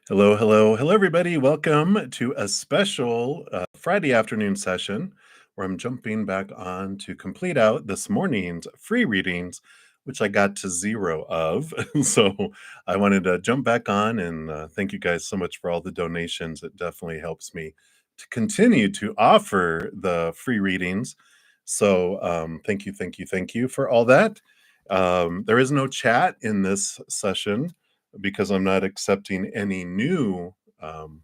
Hello, hello, hello, everybody. Welcome to a special Friday afternoon session where I'm jumping back on to complete out this morning's free readings, which I got to zero of. So I wanted to jump back on and thank you guys so much for all the donations. It definitely helps me to continue to offer the free readings. So thank you, thank you, thank you for all that. There is no chat in this session because I'm not accepting any new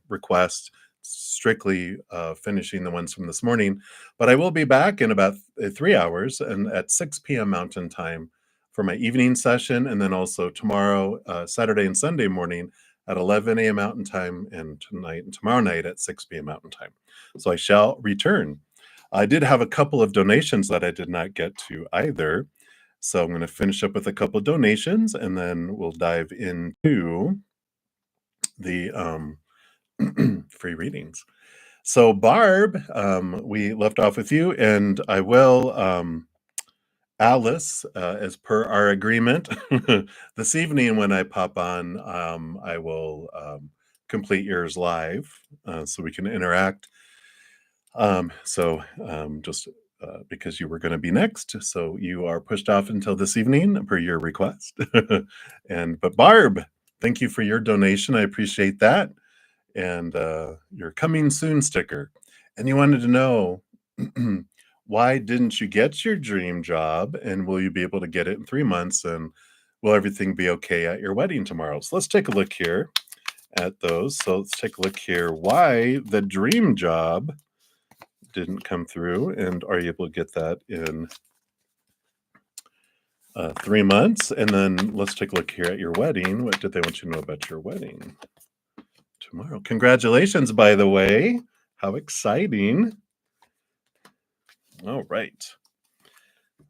requests, strictly finishing the ones from this morning. But I will be back in about 3 hours and at 6 p.m. Mountain Time for my evening session. And then also tomorrow, Saturday and Sunday morning at 11 a.m. Mountain Time, and tonight and tomorrow night at 6 p.m. Mountain Time. So I shall return. I did have a couple of donations that I did not get to either. So I'm going to finish up with a couple of donations and then we'll dive into the free readings. So Barb, we left off with you, and I will, Alice, as per our agreement, this evening when I pop on, I will complete yours live so we can interact. Just because you were going to be next, so you are pushed off until this evening per your request. But Barb, thank you for your donation. I appreciate that, and your coming soon sticker. And you wanted to know why didn't you get your dream job, and will you be able to get it in 3 months, and will everything be okay at your wedding tomorrow? So let's take a look here at those. So let's take a look here. Why the dream job didn't come through, and are you able to get that in 3 months? And then let's take a look here at your wedding. What did they want you to know about your wedding tomorrow? Congratulations, by the way. How exciting. All right.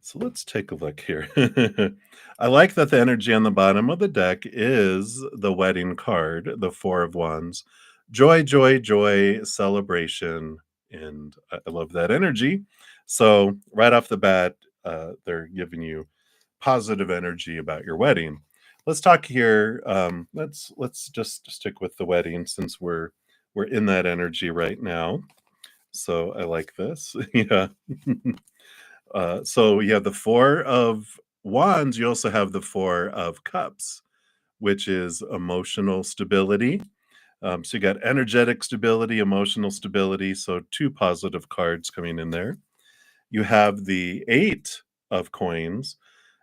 So let's take a look here. I like that the energy on the bottom of the deck is the wedding card, the Four of Wands. Joy, joy, joy, celebration. And I love that energy. So right off the bat, they're giving you positive energy about your wedding. Let's talk here. Let's just stick with the wedding since we're in that energy right now. So I like this. Yeah. So you have the Four of Wands. You also have the Four of Cups, which is emotional stability. So you got energetic stability, emotional stability. So two positive cards coming in there. You have the Eight of Coins.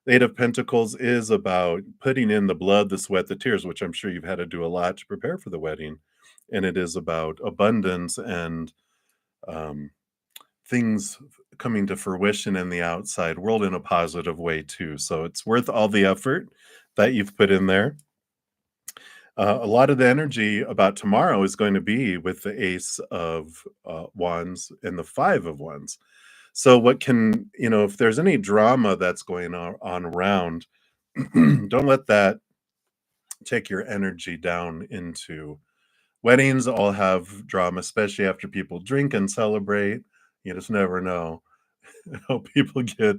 The Eight of Pentacles is about putting in the blood, the sweat, the tears, which I'm sure you've had to do a lot to prepare for the wedding. And it is about abundance and things coming to fruition in the outside world in a positive way too. So it's worth all the effort that you've put in there. A lot of the energy about tomorrow is going to be with the Ace of Wands and the Five of Wands. So what can, if there's any drama that's going on around, don't let that take your energy down into weddings. All have drama, especially after people drink and celebrate. You just never know how people get.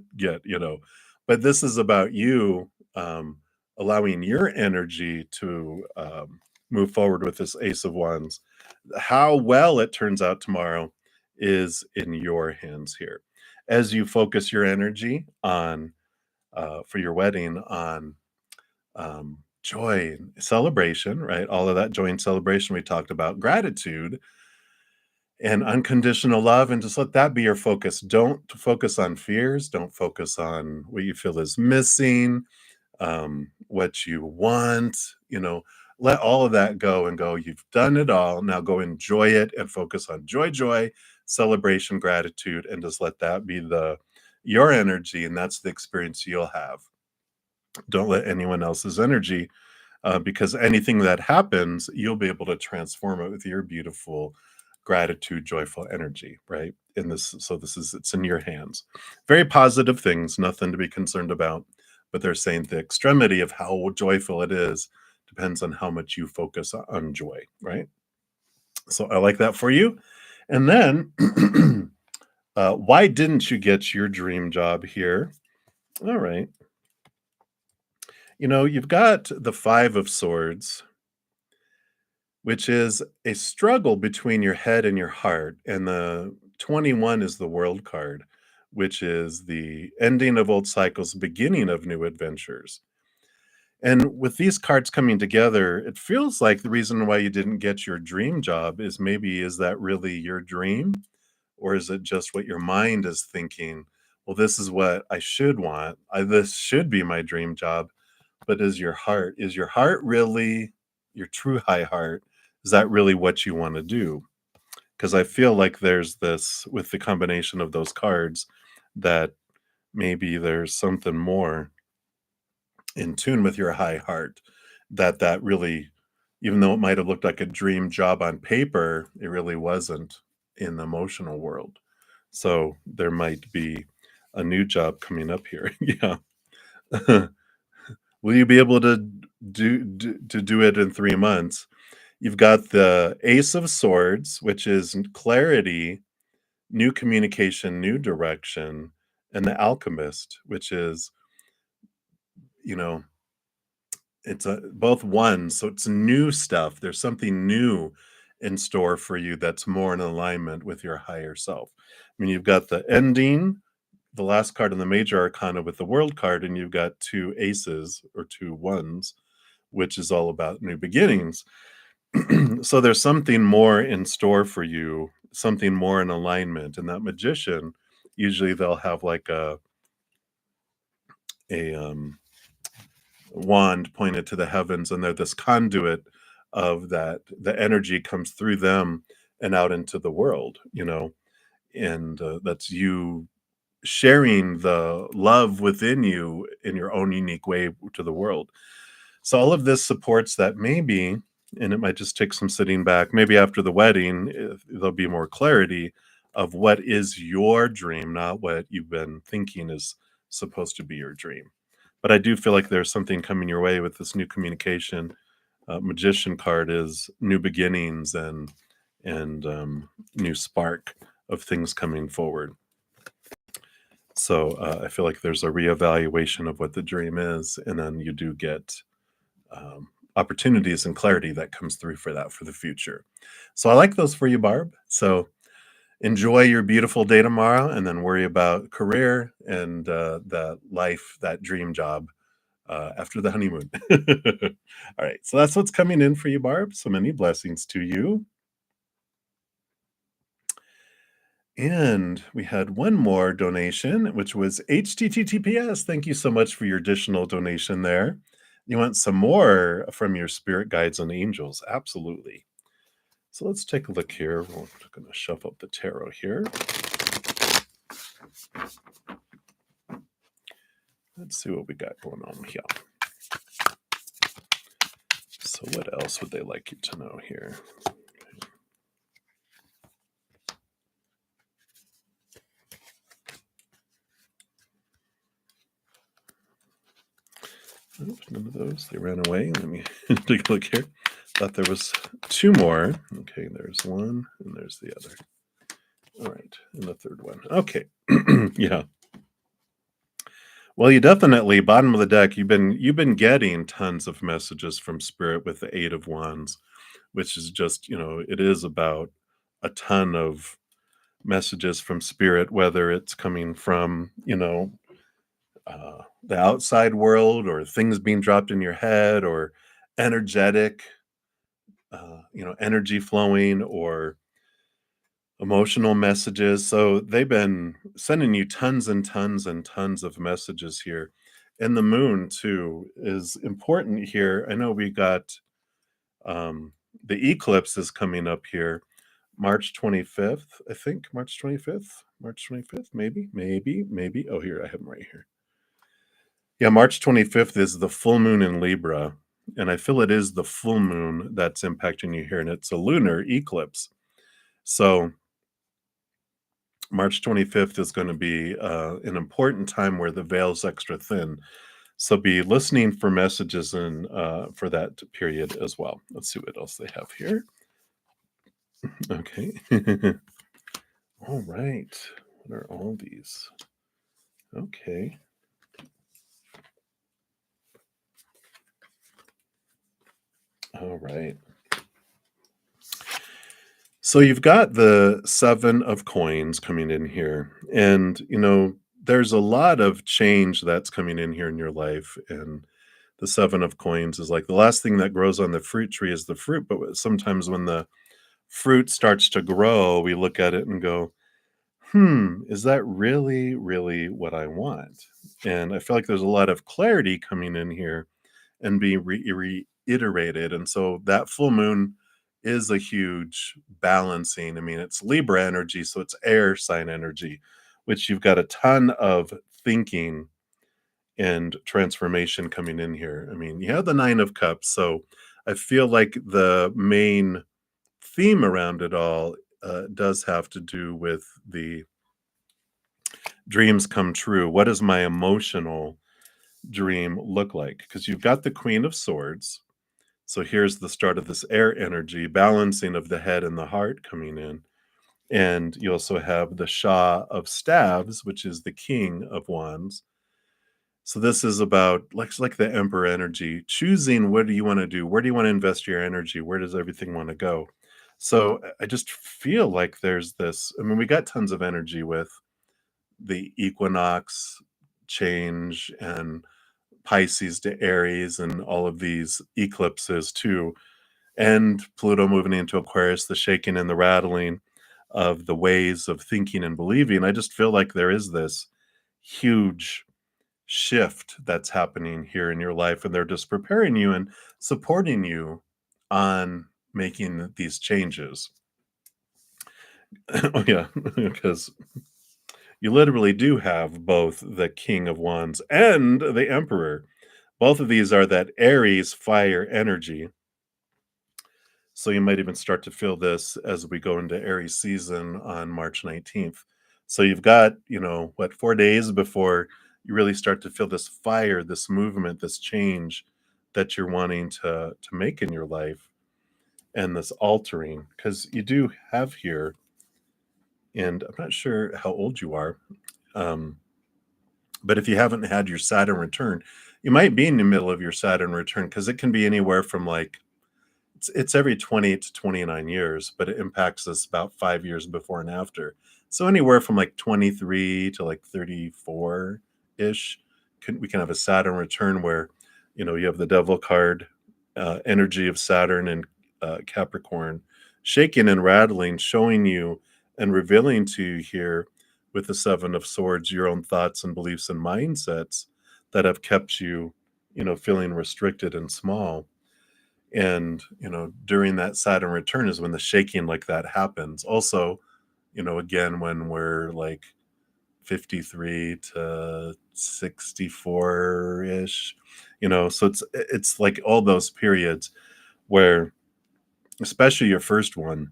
But this is about you allowing your energy to move forward with this Ace of Wands. How well it turns out tomorrow is in your hands here. As you focus your energy on for your wedding on joy and celebration, right? All of that joy and celebration we talked about, gratitude and unconditional love, and just let that be your focus. Don't focus on fears. Don't focus on what you feel is missing, what you want. Let all of that go and go. You've done it all. Now go enjoy it and focus on joy, celebration, gratitude, and just let that be your energy, and that's the experience you'll have. Don't let anyone else's energy, because anything that happens, you'll be able to transform it with your beautiful gratitude, joyful energy, right? It's in your hands. Very positive things, nothing to be concerned about. But they're saying the extremity of how joyful it is depends on how much you focus on joy, right? So I like that for you. And then, why didn't you get your dream job here? All right. You've got the Five of Swords. which is a struggle between your head and your heart. And the 21 is the world card, which is the ending of old cycles, beginning of new adventures. And with these cards coming together, it feels like the reason why you didn't get your dream job is maybe is that really your dream? Or is it just what your mind is thinking? Well, this is what I should want. This should be my dream job. But is your heart really your true high heart? Is that really what you want to do? Because I feel like there's this with the combination of those cards that maybe there's something more in tune with your high heart that really, even though it might have looked like a dream job on paper, it really wasn't in the emotional world. So there might be a new job coming up here. Yeah. Will you be able to do it in 3 months? You've got the Ace of Swords, which is clarity, new communication, new direction, and the Alchemist, which is, you know, it's a both ones, so it's new stuff. There's something new in store for you that's more in alignment with your higher self. I mean, you've got the ending, the last card in the major arcana with the world card, and you've got 2 aces or 2 ones, which is all about new beginnings. So there's something more in store for you, something more in alignment. And that magician, usually they'll have like a wand pointed to the heavens, and they're this conduit of that. The energy comes through them and out into the world, and that's you sharing the love within you in your own unique way to the world. So all of this supports that maybe, and it might just take some sitting back. Maybe after the wedding, there'll be more clarity of what is your dream, not what you've been thinking is supposed to be your dream. But I do feel like there's something coming your way with this new communication. Magician card is new beginnings and new spark of things coming forward. So I feel like there's a reevaluation of what the dream is, and then you do get opportunities and clarity that comes through for that for the future. So I like those for you, Barb. So enjoy your beautiful day tomorrow, and then worry about career and that life, that dream job after the honeymoon. All right, so that's what's coming in for you, Barb. So many blessings to you. And we had one more donation, which was HTTPS. Thank you so much for your additional donation there. You want some more from your spirit guides and angels? Absolutely. So let's take a look here. We're going to shuffle up the tarot here. Let's see what we got going on here. So what else would they like you to know here? Oops, none of those. They ran away. Let me take a look here. Thought there was 2 more. Okay, there's one and there's the other. All right, and the third one. Okay. Yeah. Well, you definitely bottom of the deck, you've been getting tons of messages from spirit with the 8 of wands, which is just, it is about a ton of messages from spirit, whether it's coming from, the outside world or things being dropped in your head or energetic, energy flowing or emotional messages. So they've been sending you tons and tons and tons of messages here. And the moon too is important here. I know we got um the eclipse is coming up here March 25th, I think. March 25th, maybe. Oh, here, I have them right here. Yeah, March 25th is the full moon in Libra. And I feel it is the full moon that's impacting you here. And it's a lunar eclipse. So March 25th is going to be an important time where the veil's extra thin. So be listening for messages and for that period as well. Let's see what else they have here. Okay. All right. What are all these? Okay. All right. So you've got the 7 of coins coming in here, and, there's a lot of change that's coming in here in your life, and the 7 of coins is like the last thing that grows on the fruit tree is the fruit, but sometimes when the fruit starts to grow, we look at it and go, is that really, really what I want? And I feel like there's a lot of clarity coming in here and being reiterated. And so that full moon is a huge balancing. I mean, it's Libra energy, so it's air sign energy, which you've got a ton of thinking and transformation coming in here. I mean, you have the 9 of cups, so I feel like the main theme around it all does have to do with the dreams come true. What does my emotional dream look like? Because you've got the Queen of Swords. So here's the start of this air energy, balancing of the head and the heart coming in. And you also have the Shah of Staves, which is the King of Wands. So this is about like the Emperor energy, choosing what do you want to do? Where do you want to invest your energy? Where does everything want to go? So I just feel like there's this. I mean, we got tons of energy with the equinox change and Pisces to Aries and all of these eclipses too. And Pluto moving into Aquarius, the shaking and the rattling of the ways of thinking and believing. I just feel like there is this huge shift that's happening here in your life, and they're just preparing you and supporting you on making these changes. Oh, yeah, because you literally do have both the King of Wands and the Emperor. Both of these are that Aries fire energy. So you might even start to feel this as we go into Aries season on March 19th. So you've got, 4 days before you really start to feel this fire, this movement, this change that you're wanting to make in your life and this altering. Because you do have here, and I'm not sure how old you are, um, but if you haven't had your Saturn return, you might be in the middle of your Saturn return because it can be anywhere from like it's every 20 to 29 years, but it impacts us about 5 years before and after. So anywhere from like 23 to like 34-ish, we can have a Saturn return where, you have the devil card, energy of Saturn and Capricorn, shaking and rattling, showing you and revealing to you here with the Seven of Swords, your own thoughts and beliefs and mindsets that have kept you, feeling restricted and small. And during that Saturn return is when the shaking like that happens. Also, again, when we're like 53 to 64 ish, so it's like all those periods where, especially your first one,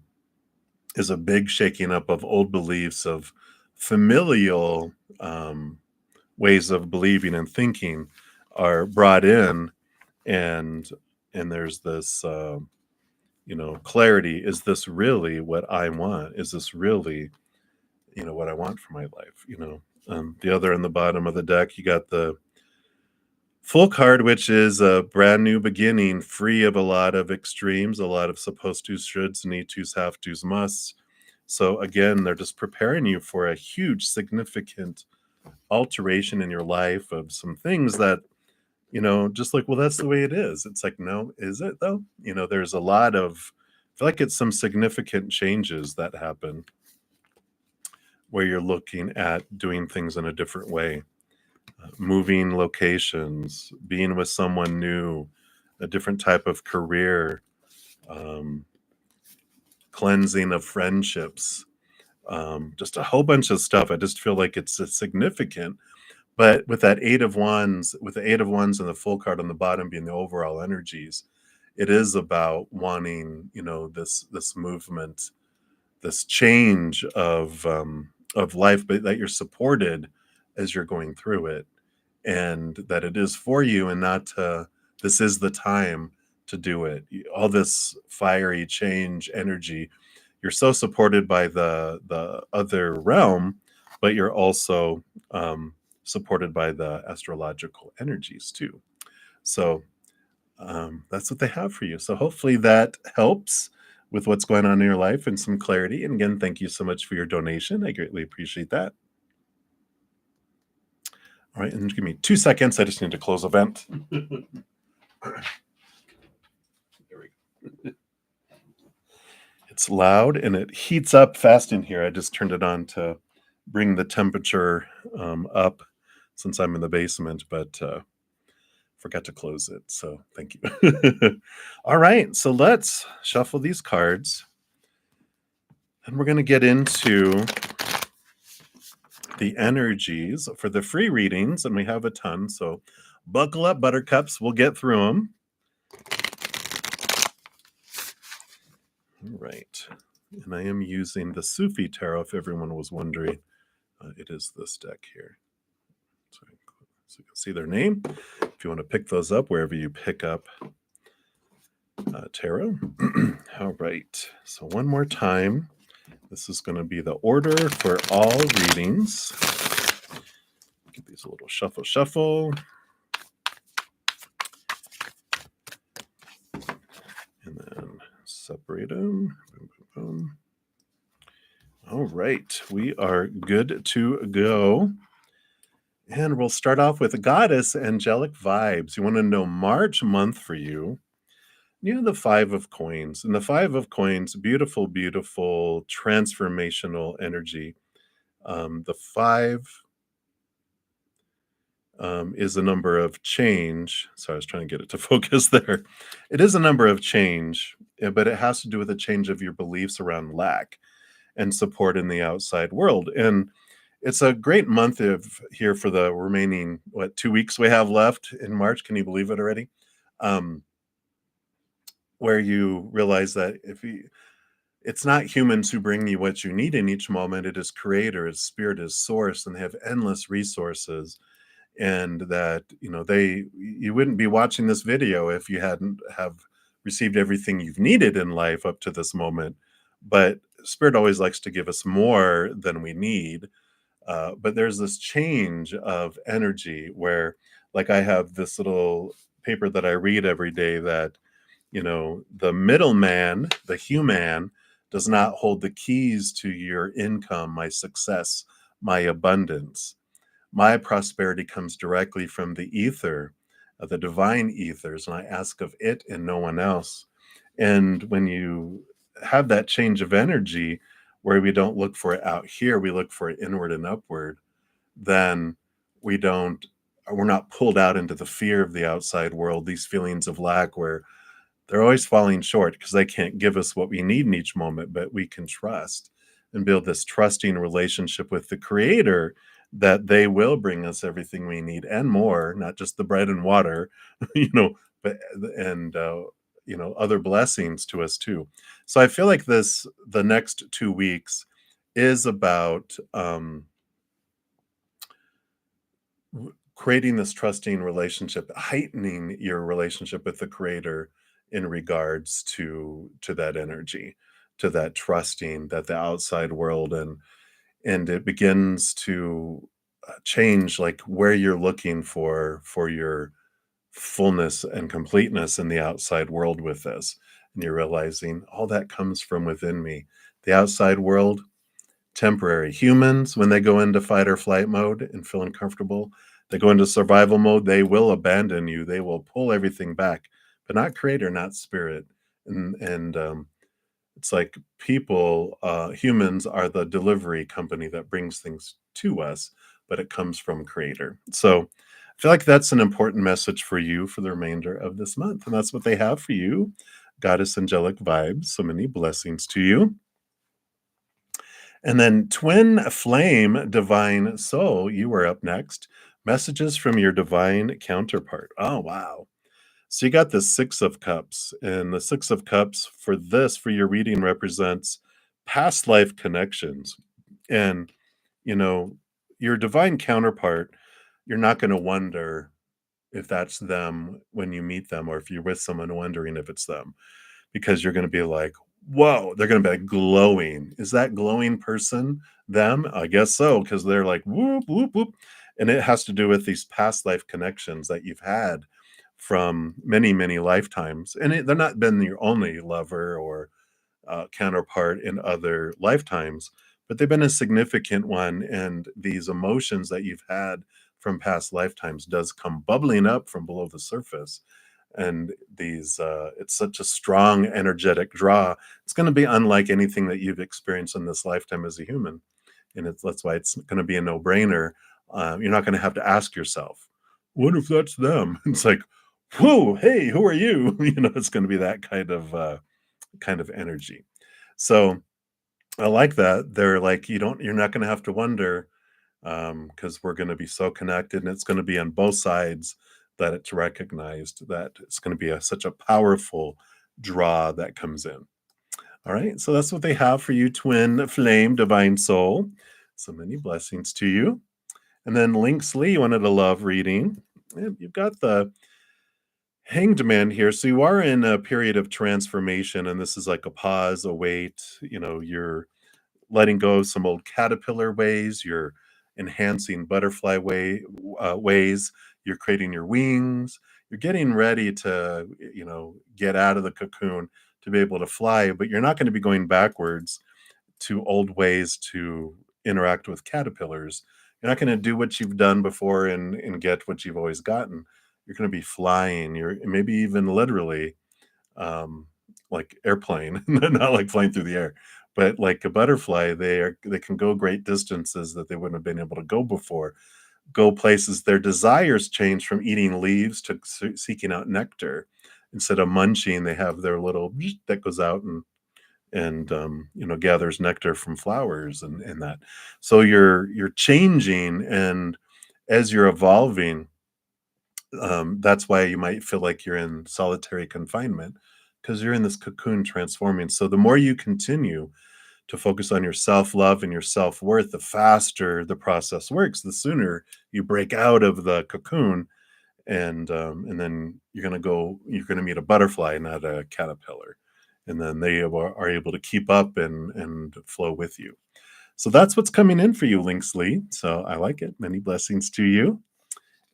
is a big shaking up of old beliefs, of familial ways of believing and thinking are brought in, and there's this clarity. Is this really what I want? Is this really, what I want for my life? The other on the bottom of the deck, you got the full card, which is a brand new beginning, free of a lot of extremes, a lot of supposed to, shoulds, need tos, have tos, musts. So again, they're just preparing you for a huge, significant alteration in your life of some things that, just like, well, that's the way it is. It's like, no, is it though? There's a lot of, I feel like it's some significant changes that happen where you're looking at doing things in a different way, moving locations, being with someone new, a different type of career, um, cleansing of friendships, just a whole bunch of stuff. I just feel like it's a significant. But with that 8 of Wands, with the 8 of Wands and the full card on the bottom being the overall energies, it is about wanting, this movement, this change of life, but that you're supported as you're going through it, and that it is for you and not to, this is the time to do it. All this fiery change energy, you're so supported by the other realm, but you're also supported by the astrological energies too. So that's what they have for you. So hopefully that helps with what's going on in your life and some clarity. And again, thank you so much for your donation. I greatly appreciate that. All right, and give me 2 seconds. I just need to close a vent. There we go. It's loud and it heats up fast in here. I just turned it on to bring the temperature up since I'm in the basement, but forgot to close it. So thank you. All right, so let's shuffle these cards. And we're going to get into the energies for the free readings, and we have a ton. So buckle up, buttercups. We'll get through them. All right. And I am using the Sufi Tarot, if everyone was wondering. It is this deck here. So you can see their name. If you want to pick those up wherever you pick up tarot. All right. So one more time. This is going to be the order for all readings. Give these a little shuffle, shuffle. And then separate them. Boom, boom, boom. All right. We are good to go. And we'll start off with Goddess Angelic Vibes. You want to know March month for you. You know, the Five of Coins. And the Five of Coins, beautiful, beautiful, transformational energy. The five is a number of change. Sorry, I was trying to get it to focus there. It is a number of change, but it has to do with a change of your beliefs around lack and support in the outside world. And it's a great month here for the remaining, 2 weeks we have left in March. Can you believe it already? Where you realize that it's not humans who bring you what you need in each moment. It is Creator, it's Spirit, is Source, and they have endless resources. And that, you wouldn't be watching this video if you hadn't have received everything you've needed in life up to this moment. But Spirit always likes to give us more than we need. But there's this change of energy where, like, I have this little paper that I read every day that, the middleman, the human, does not hold the keys to your income, my success, my abundance. My prosperity comes directly from the ether, the divine ethers, and I ask of it and no one else. And when you have that change of energy where we don't look for it out here, we look for it inward and upward, then we're not pulled out into the fear of the outside world, these feelings of lack where they're always falling short because they can't give us what we need in each moment, but we can trust and build this trusting relationship with the Creator that they will bring us everything we need and more, not just the bread and water, but other blessings to us too. So I feel like the next 2 weeks is about creating this trusting relationship, heightening your relationship with the Creator in regards to that energy, to that trusting that the outside world, and it begins to change, like, where you're looking for your fullness and completeness in the outside world with this. And you're realizing all that comes from within me. The outside world, temporary. Humans, when they go into fight or flight mode and feel uncomfortable, they go into survival mode, they will abandon you. They will pull everything back, but not Creator, not Spirit. And it's like humans are the delivery company that brings things to us, but it comes from Creator. So I feel like that's an important message for you for the remainder of this month. And that's what they have for you. Goddess Angelic Vibes. So many blessings to you. And then Twin Flame Divine Soul, you are up next. Messages from your divine counterpart. Oh, wow. So you got the Six of Cups, and the Six of Cups for your reading represents past life connections. And, your divine counterpart, you're not going to wonder if that's them when you meet them, or if you're with someone wondering if it's them, because you're going to be like, whoa, they're going to be like glowing. Is that glowing person them? I guess so, because they're like, whoop, whoop, whoop. And it has to do with these past life connections that you've had from many, many lifetimes. And they're not been your only lover or counterpart in other lifetimes, but they've been a significant one. And these emotions that you've had from past lifetimes does come bubbling up from below the surface. And it's such a strong energetic draw. It's going to be unlike anything that you've experienced in this lifetime as a human, and that's why it's going to be a no-brainer. You're not going to have to ask yourself, "What if that's them?" It's like, "Whoa, hey, who are you?" It's going to be that kind of energy. So I like that. They're like, you're not going to have to wonder, because we're going to be so connected, and it's going to be on both sides that it's recognized that it's going to be such a powerful draw that comes in. All right, so that's what they have for you, twin flame, divine soul. So many blessings to you. And then Lynx Lee wanted a love reading. You've got the Hanged Man here. So you are in a period of transformation, and this is like a pause, a wait. You're letting go of some old caterpillar ways. You're enhancing butterfly ways. You're creating your wings. You're getting ready to, get out of the cocoon to be able to fly, but you're not going to be going backwards to old ways to interact with caterpillars. You're not going to do what you've done before and get what you've always gotten. You're going to be flying. You're maybe even literally, um, like airplane, not like flying through the air, but like a butterfly. They can go great distances that they wouldn't have been able to go before. Go places. Their desires change from eating leaves to seeking out nectar. Instead of munching, they have their little that goes out and gathers nectar from flowers and that. So you're changing, and as you're evolving, that's why you might feel like you're in solitary confinement, because you're in this cocoon transforming. So the more you continue to focus on your self-love and your self-worth, the faster the process works, the sooner you break out of the cocoon, and then you're gonna meet a butterfly, not a caterpillar, and then they are able to keep up and flow with you. So that's what's coming in for you, Lynx Lee. So I like it. Many blessings to you.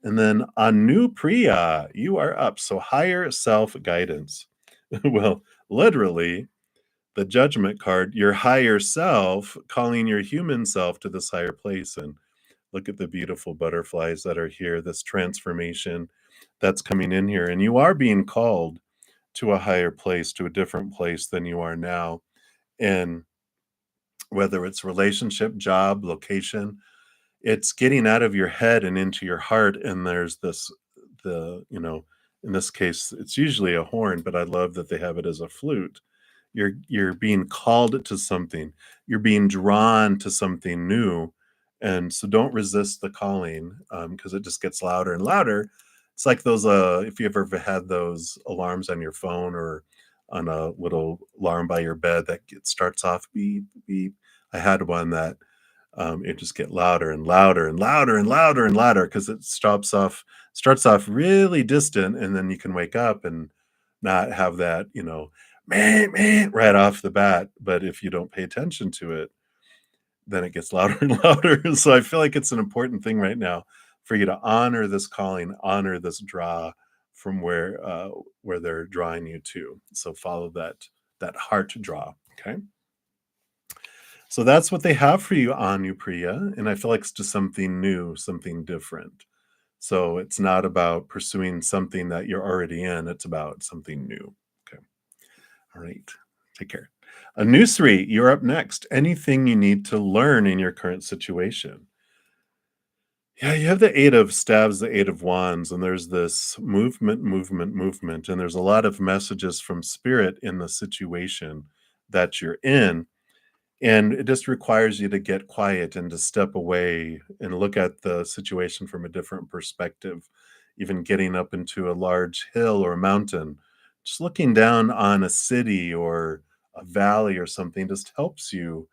And then Anu Priya, you are up. So higher self guidance. Well, literally, the judgment card, your higher self calling your human self to this higher place. And look at the beautiful butterflies that are here, this transformation that's coming in here. And you are being called to a higher place, to a different place than you are now. And whether it's relationship, job, location, it's getting out of your head and into your heart. And there's in this case, it's usually a horn, but I love that they have it as a flute. You're being called to something. You're being drawn to something new, and so don't resist the calling, because it just gets louder and louder. It's like those, if you ever had those alarms on your phone or on a little alarm by your bed that starts off beep beep. I had one that, it just get louder and louder and louder and louder and louder because it starts off really distant, and then you can wake up and not have that, "Meh, meh," right off the bat. But if you don't pay attention to it, then it gets louder and louder. So I feel like it's an important thing right now for you to honor this calling, honor this draw from where they're drawing you to. So follow that heart draw. Okay. So that's what they have for you, Anupriya, and I feel like it's just something new, something different. So it's not about pursuing something that you're already in, it's about something new. Okay. All right. Take care. Anusri, you're up next. Anything you need to learn in your current situation? Yeah, you have the 8 of staves, the 8 of wands, and there's this movement, movement, movement, and there's a lot of messages from spirit in the situation that you're in. And it just requires you to get quiet and to step away and look at the situation from a different perspective. Even getting up into a large hill or a mountain, just looking down on a city or a valley or something just helps you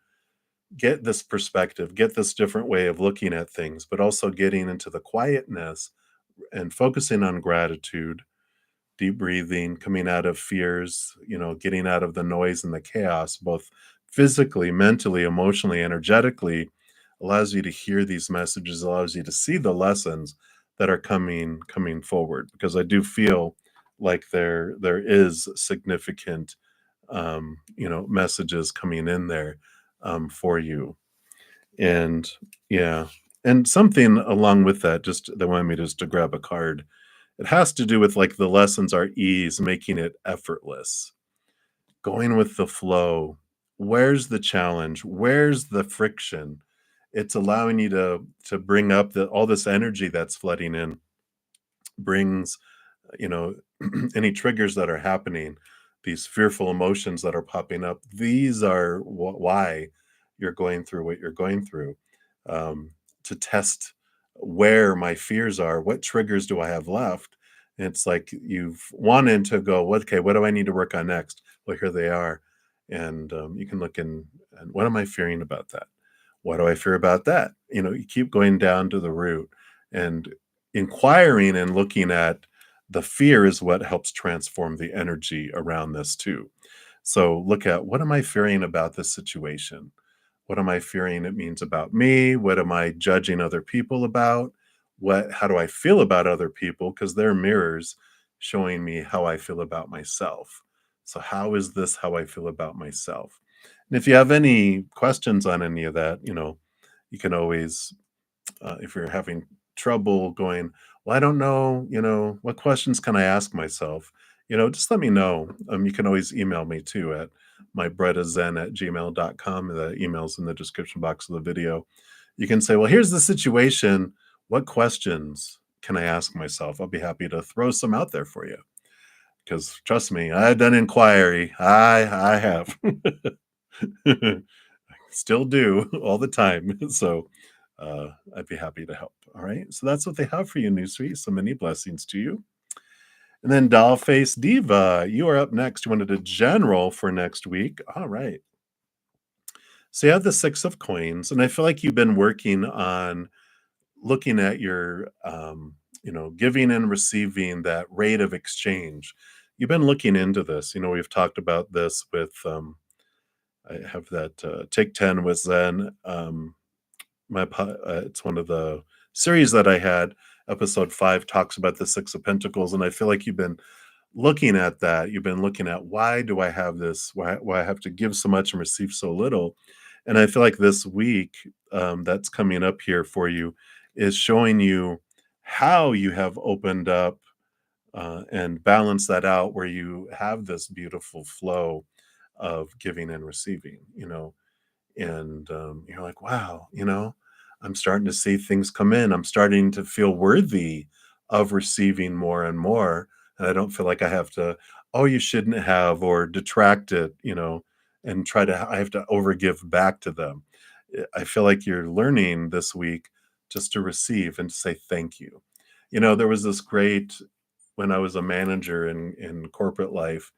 get this perspective, get this different way of looking at things, but also getting into the quietness and focusing on gratitude, deep breathing, coming out of fears, getting out of the noise and the chaos, both physically, mentally, emotionally, energetically, allows you to hear these messages, allows you to see the lessons that are coming forward. Because I do feel like there is significant messages coming in there for you. And yeah, and something along with that, just they wanted me just to grab a card. It has to do with like the lessons are ease, making it effortless, going with the flow. Where's the challenge? Where's the friction? It's allowing you to bring up all this energy that's flooding in, brings you know any triggers that are happening, these fearful emotions that are popping up. These are why you're going through what you're going through, um, to test where my fears are, what triggers do I have left. And it's like you've wanted to go, okay, what do I need to work on next? Well, here they are. And you can look in, and what am I fearing about that? What do I fear about that? You keep going down to the root, and inquiring and looking at the fear is what helps transform the energy around this too. So look at, what am I fearing about this situation? What am I fearing it means about me? What am I judging other people about? How do I feel about other people? Because they're mirrors showing me how I feel about myself. So how is this how I feel about myself? And if you have any questions on any of that, you can always, if you're having trouble going, well, I don't know, what questions can I ask myself? Just let me know. You can always email me too at mybrettazen@gmail.com. The email's in the description box of the video. You can say, well, here's the situation. What questions can I ask myself? I'll be happy to throw some out there for you. Because trust me, I've done inquiry. I have. Still do all the time. So I'd be happy to help. All right. So that's what they have for you, New Sweet. So many blessings to you. And then Dollface Diva, you are up next. You wanted a general for next week. All right. So you have the Six of Coins, and I feel like you've been working on looking at your, giving and receiving, that rate of exchange. You've been looking into this. We've talked about this with, I have that Take 10 with Zen. It's one of the series that I had. Episode 5 talks about the Six of Pentacles, and I feel like you've been looking at that. You've been looking at, why do I have this? Why I have to give so much and receive so little? And I feel like this week, that's coming up here for you, is showing you how you have opened up and balanced that out, where you have this beautiful flow of giving and receiving. And you're like, wow, I'm starting to see things come in. I'm starting to feel worthy of receiving more and more. And I don't feel like I have to, oh, you shouldn't have, or detract it, and I have to overgive back to them. I feel like you're learning this week just to receive and to say thank you. There was this great, when I was a manager in corporate life,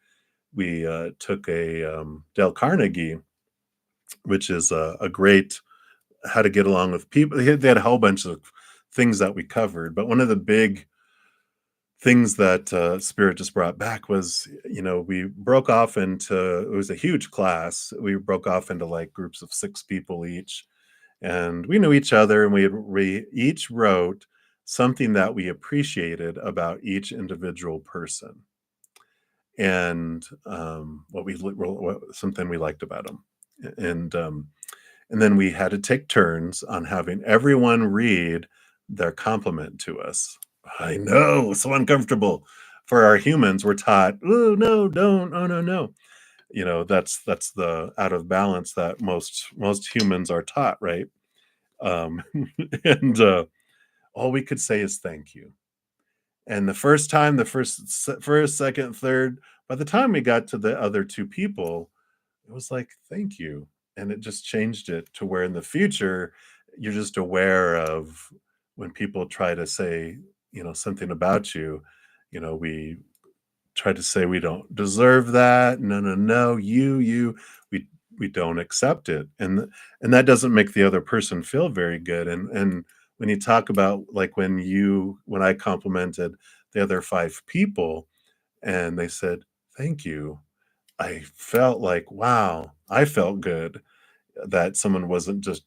we took a Dale Carnegie, which is a great how to get along with people. They had a whole bunch of things that we covered, but one of the big things that Spirit just brought back was, we broke off into, it was a huge class. We broke off into like groups of 6 people each, and we knew each other, and we each wrote something that we appreciated about each individual person, and something we liked about them, and then we had to take turns on having everyone read their compliment to us. I know, so uncomfortable. For our humans, we're taught, oh no, don't, oh no, no. That's the out of balance that most humans are taught, right? Um, and all we could say is thank you. And the first time, first, second, third, by the time we got to the other 2 people, it was like, "Thank you." And it just changed it to where in the future, you're just aware of when people try to say, something about you, we try to say, "We don't deserve that. No, no, no. You." We don't accept it. And that doesn't make the other person feel very good. And when you talk about, like, when I complimented the other 5 people and they said, "Thank you," I felt like, wow, I felt good that someone wasn't just,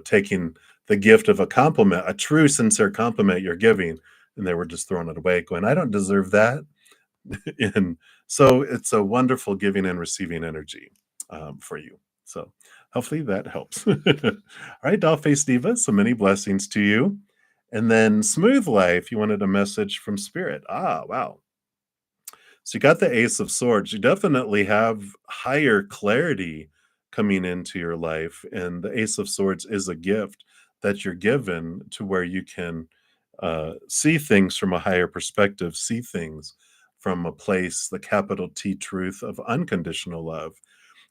taking the gift of a compliment, a true sincere compliment you're giving, and they were just throwing it away, going, I don't deserve that. And so it's a wonderful giving and receiving energy for you. So hopefully that helps. All right, doll face diva. So many blessings to you. And then smooth life. You wanted a message from spirit. Ah, wow. So you got the Ace of Swords. You definitely have higher clarity coming into your life. And the Ace of Swords is a gift that you're given to where you can see things from a higher perspective, see things from a place, the capital T truth of unconditional love.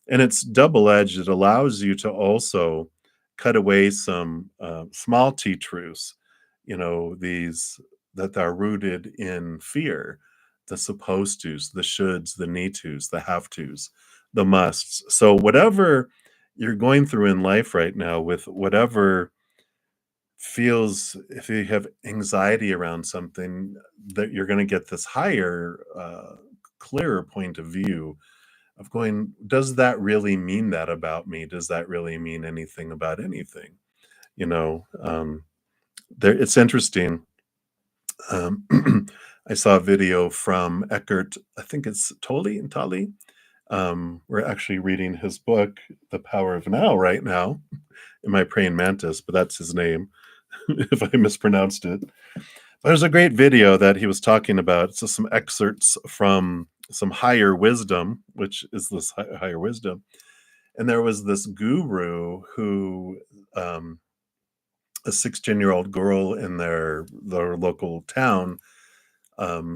And it's double edged. It allows you to also cut away some small T truths, these that are rooted in fear, the supposed tos, the shoulds, the need tos, the have tos, the musts. So, whatever you're going through in life right now, with whatever feels, if you have anxiety around something, that you're going to get this higher, clearer point of view of going, does that really mean that about me? Does that really mean anything about anything? You know, there it's interesting. Um, I saw a video from Eckhart, I think it's Tolle. We're actually reading his book, The Power of Now, right now. In my praying mantis, but that's his name, if I mispronounced it. There's a great video that he was talking about. It's just some excerpts from some higher wisdom, which is this higher wisdom. And there was this guru who, a 16-year-old girl in their local town,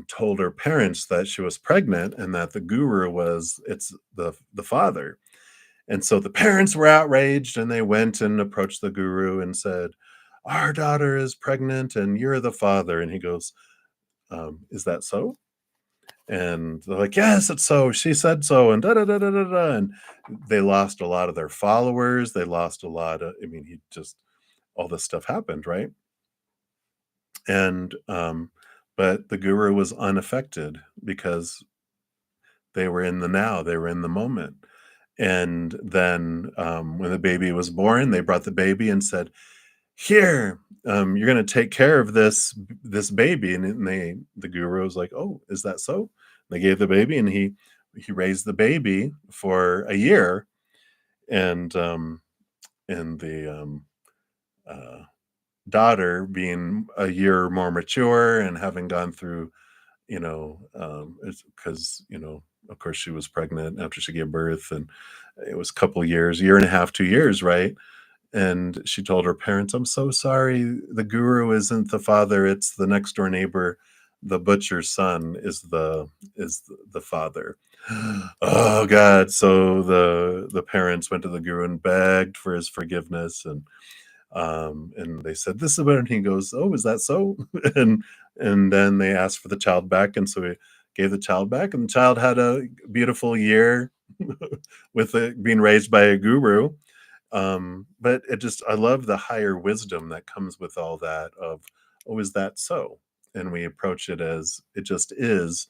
told her parents that she was pregnant and that the guru was it's the father. And so the parents were outraged and they went and approached the guru and said, "Our daughter is pregnant and you're the father." And he goes, "Is that so?" And they're like, "Yes, it's so. She said so." And da da da da da da. And they lost a lot of their followers. They lost a lot of, I mean, he just, all this stuff happened, right? And, but the guru was unaffected because they were in the now, they were in the moment. And then, when the baby was born, they brought the baby and said, "Here, you're going to take care of this baby." And the guru was like, "Oh, is that so?" They gave the baby, and he raised the baby for a year, and the uh, daughter, being a year more mature and having gone through, it's because, of course, she was pregnant after she gave birth, and it was a couple years, year and a half, 2 years, right? And she told her parents, "I'm so sorry. The guru isn't the father. It's the next door neighbor. The butcher's son is the father." Oh God. So the parents went to the guru and begged for his forgiveness, and they said, "This is about it." And he goes, "Oh, is that so?" And then they asked for the child back, and so he gave the child back, and the child had a beautiful year with it being raised by a guru. But it just, I love the higher wisdom that comes with all that of, "Oh, is that so?" And we approach it as it just is.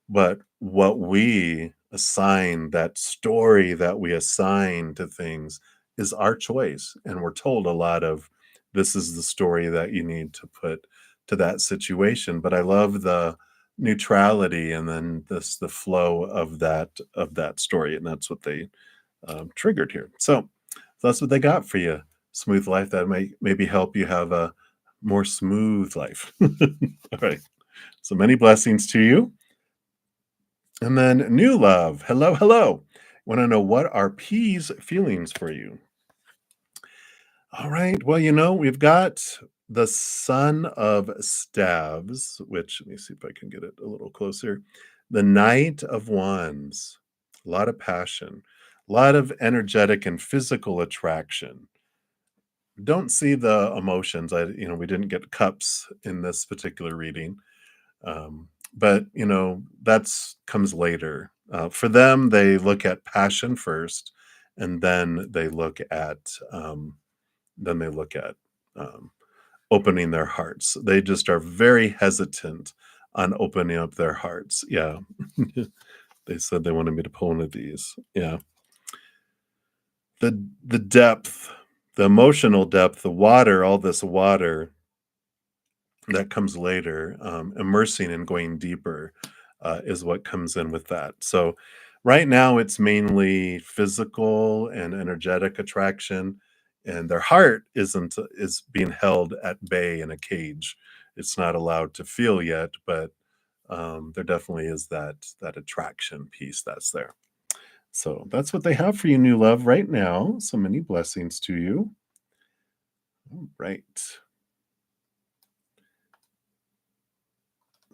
But what we assign, that story that we assign to things, is our choice. And we're told a lot of, this is the story that you need to put to that situation. But I love the neutrality and then the flow of that story. And that's what they triggered here. So that's what they got for you. Smooth life, that may maybe help you have a more smooth life. All right. So many blessings to you. And then new love. Hello, hello. Want to know what are P's feelings for you? All right. Well, we've got the Son of Staves, which, let me see if I can get it a little closer. The Knight of Wands. A lot of passion, a lot of energetic and physical attraction. Don't see the emotions. We didn't get cups in this particular reading. But that's comes later. For them, they look at passion first, and then they look at um, opening their hearts. They just are very hesitant on opening up their hearts. Yeah, they said they wanted me to pull one of these. Yeah, the depth, the emotional depth, the water, all this water that comes later, immersing and going deeper. is what comes in with that. So right now it's mainly physical and energetic attraction, and their heart is being held at bay in a cage. It's not allowed to feel yet, but there definitely is that attraction piece that's there. So that's what they have for you, new love, right now. So many blessings to you. All right.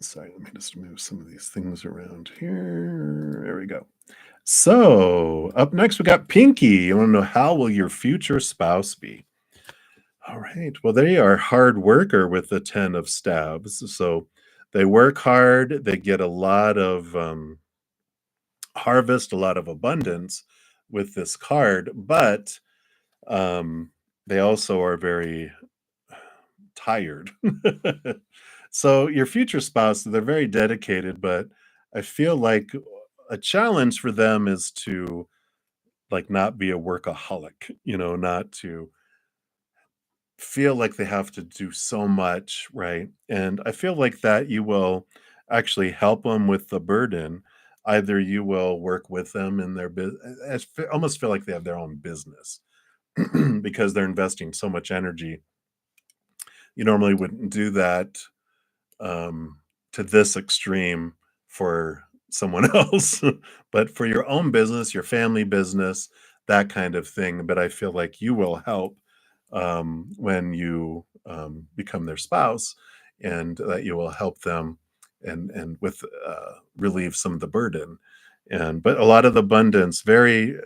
Sorry, let me just move some of these things around here. There we go. So up next, we got Pinky. You want to know, how will your future spouse be? All right. Well, they are hard worker with the 10 of stabs. So they work hard. They get a lot of harvest, a lot of abundance with this card, but um, they also are very tired. So your future spouse, they're very dedicated, but I feel like a challenge for them is to like not be a workaholic, not to feel like they have to do so much, right? And I feel like that you will actually help them with the burden. Either you will work with them in their business. I almost feel like they have their own business because they're investing so much energy. You normally wouldn't do that um, to this extreme for someone else, but for your own business, your family business, that kind of thing. But I feel like you will help when you become their spouse, and that you will help them and with relieve some of the burden. And but a lot of the abundance, very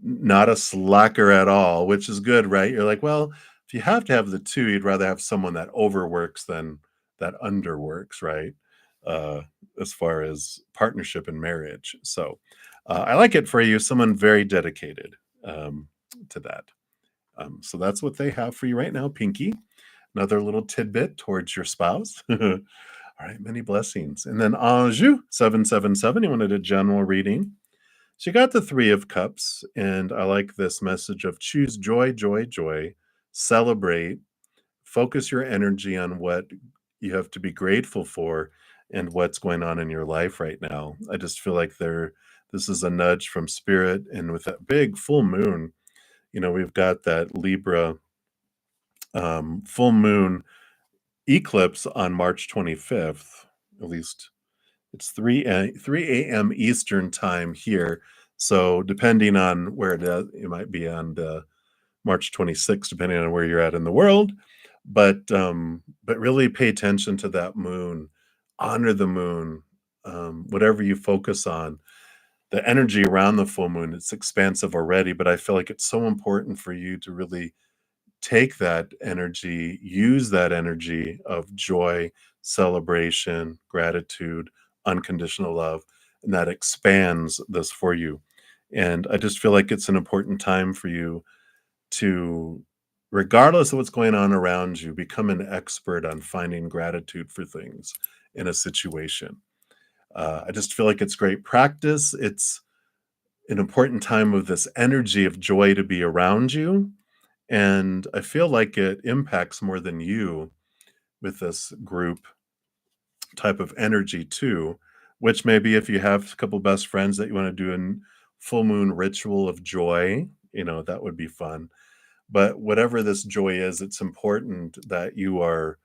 not a slacker at all, which is good, right? You're like, well, if you have to have the two, you'd rather have someone that overworks than that underworks, right? Uh, as far as partnership and marriage. So I like it for you, someone very dedicated to that. So that's what they have for you right now, Pinky. Another little tidbit towards your spouse. All right, many blessings. And then Anjou, 777, he wanted a general reading. So you got the Three of Cups, and I like this message of choose joy, joy, joy, celebrate, focus your energy on what you have to be grateful for and what's going on in your life right now. I just feel like this is a nudge from spirit, and with that big full moon, we've got that Libra full moon eclipse on March 25th, at least it's 3 a.m. Eastern time here. So depending on where it is, it might be on the March 26th, depending on where you're at in the world. But really pay attention to that moon, honor the moon, whatever you focus on. The energy around the full moon, it's expansive already, but I feel like it's so important for you to really take that energy, use that energy of joy, celebration, gratitude, unconditional love, and that expands this for you. And I just feel like it's an important time for you to, regardless of what's going on around you, become an expert on finding gratitude for things in a situation. I just feel like it's great practice. It's an important time of this energy of joy to be around you, and I feel like it impacts more than you with this group type of energy too, which maybe if you have a couple best friends that you want to do a full moon ritual of joy, that would be fun. But whatever this joy is, it's important that you are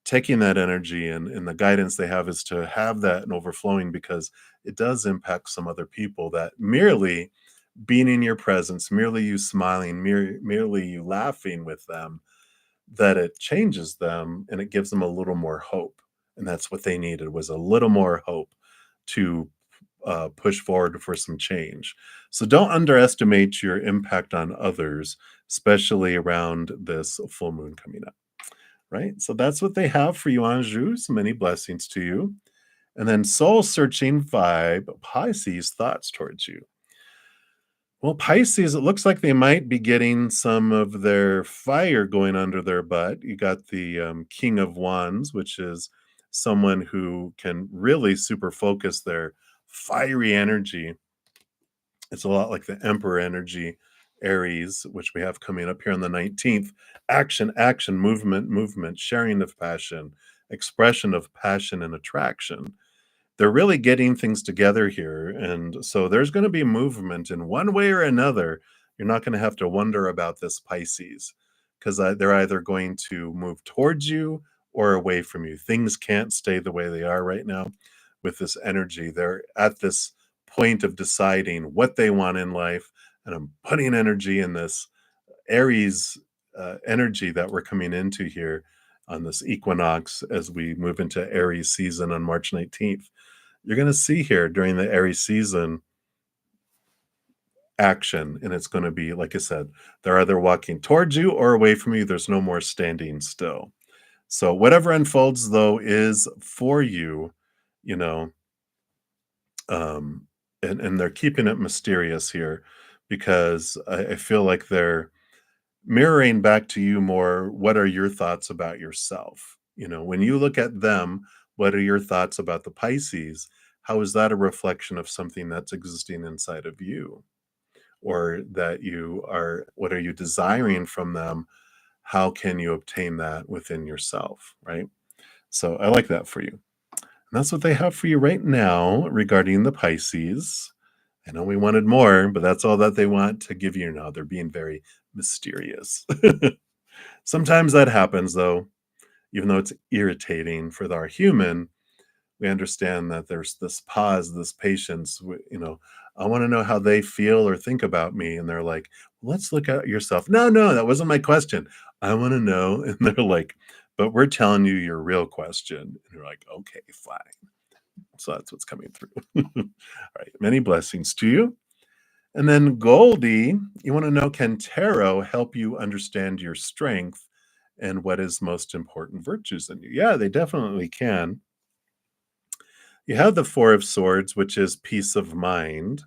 taking that energy, and the guidance they have is to have that and overflowing, because it does impact some other people that merely being in your presence, merely you smiling, merely you laughing with them, that it changes them and it gives them a little more hope. And that's what they needed, was a little more hope to push forward for some change. So don't underestimate your impact on others, especially around this full moon coming up. Right. So that's what they have for you, Anjou. So many blessings to you. And then soul searching vibe, Pisces thoughts towards you. Well, Pisces, it looks like they might be getting some of their fire going under their butt. You got the King of Wands, which is someone who can really super focus their fiery energy. It's a lot like the Emperor energy, Aries, which we have coming up here on the 19th. Action, action, movement, movement, sharing of passion, expression of passion and attraction. they're really getting things together here, and so there's gonna be movement in one way or another. You're not gonna have to wonder about this Pisces, 'cause, they're either going to move towards you or away from you. Things can't stay the way they are right now with this energy. They're at this point of deciding what they want in life, and I'm putting energy in this Aries energy that we're coming into here on this equinox as we move into Aries season on March 19th. You're going to see here during the Aries season action, and it's going to be, like I said, they're either walking towards you or away from you. There's no more standing still. So, whatever unfolds, though, is for you, you know, um, and they're keeping it mysterious here because I feel like they're mirroring back to you more, what are your thoughts about yourself? When you look at them, what are your thoughts about the Pisces? How is that a reflection of something that's existing inside of you? Or that what are you desiring from them? How can you obtain that within yourself? Right. So I like that for you. And that's what they have for you right now regarding the Pisces. I know we wanted more, but that's all that they want to give you now. They're being very mysterious. Sometimes that happens, though, even though it's irritating for our human. We understand that there's this pause, this patience. I want to know how they feel or think about me. And they're like, let's look at yourself. No, no, that wasn't my question. I want to know. And they're like, but we're telling you your real question. And you're like, okay, fine. So that's what's coming through. All right. Many blessings to you. And then Goldie, you want to know, can tarot help you understand your strength and what is most important virtues in you? Yeah, they definitely can. You have the Four of Swords, which is peace of mind.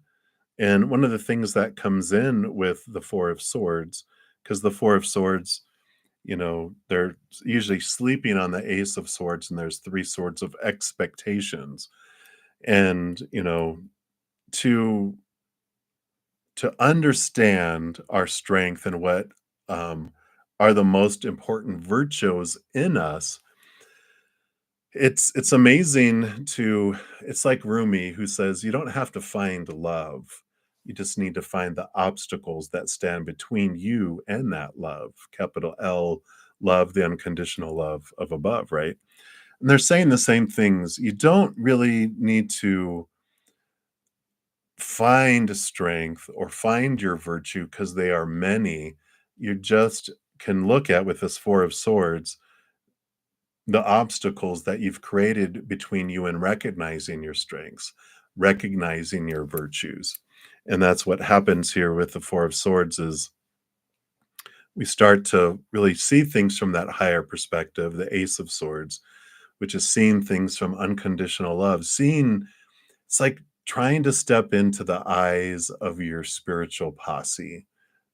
And one of the things that comes in with the Four of Swords, because the Four of Swords, they're usually sleeping on the Ace of Swords, and there's three swords of expectations. And, to understand our strength and what um, are the most important virtues in us, it's amazing to it's like Rumi, who says you don't have to find love, you just need to find the obstacles that stand between you and that love, capital L, love, the unconditional love of above, right? And they're saying the same things. You don't really need to find strength or find your virtue, because they are many. You just can look at, with this Four of Swords, the obstacles that you've created between you and recognizing your strengths, recognizing your virtues. And that's what happens here with the Four of Swords. Is we start to really see things from that higher perspective, the Ace of Swords, which is seeing things from unconditional love, seeing it's like trying to step into the eyes of your spiritual posse,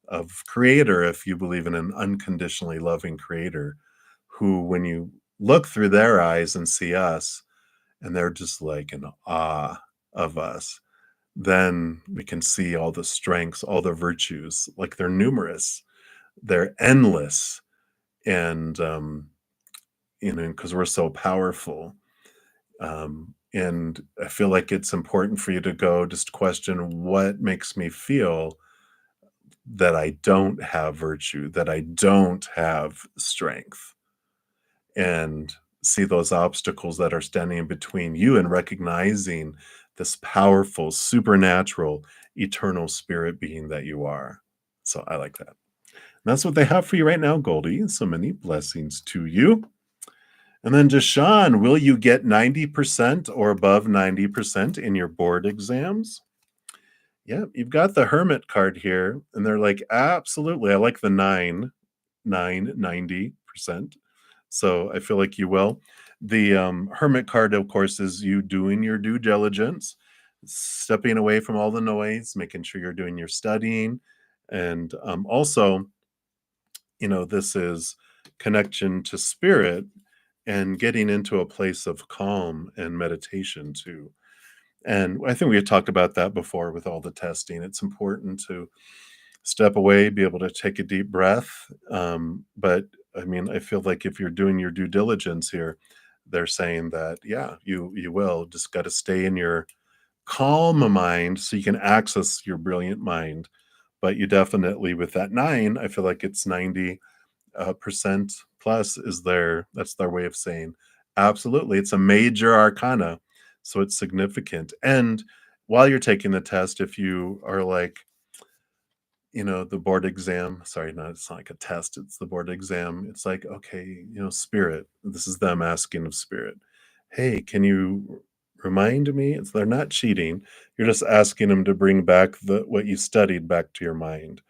of creator, if you believe in an unconditionally loving creator, who, when you look through their eyes and see us, and they're just like in awe of us, then we can see all the strengths, all the virtues, like they're numerous, they're endless. And, because we're so powerful. And I feel like it's important for you to go just question, what makes me feel that I don't have virtue, that I don't have strength, and see those obstacles that are standing in between you and recognizing this powerful, supernatural, eternal spirit being that you are. So I like that. And that's what they have for you right now, Goldie. So many blessings to you. And then Deshaun, will you get 90% or above 90% in your board exams? Yeah, you've got the Hermit card here, and they're like, absolutely. I like the 90%. So I feel like you will. The Hermit card, of course, is you doing your due diligence, stepping away from all the noise, making sure you're doing your studying. And also, this is connection to spirit and getting into a place of calm and meditation too. And I think we had talked about that before with all the testing. It's important to step away, be able to take a deep breath. But I mean, I feel like if you're doing your due diligence here, they're saying that, yeah, you will. Just got to stay in your calm mind so you can access your brilliant mind. But you definitely, with that 9, I feel like it's 90 percent plus is that's their way of saying absolutely. It's a major arcana, so it's significant. And while you're taking the test, if you are like, the board exam, sorry, no, it's not like a test, it's the board exam. It's like, okay, spirit, this is them asking of spirit, hey, can you remind me? They're not cheating. You're just asking them to bring back what you studied back to your mind.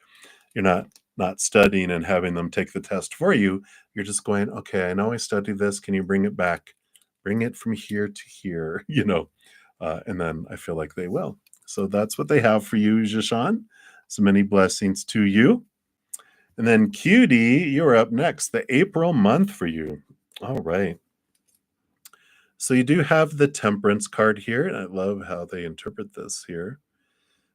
You're not studying and having them take the test for you. You're just going, okay, I know I studied this. Can you bring it back? Bring it from here to here, and then I feel like they will. So that's what they have for you, Jishan. So many blessings to you. And then Cutie, you're up next. The April month for you. All right. So you do have the Temperance card here, and I love how they interpret this here,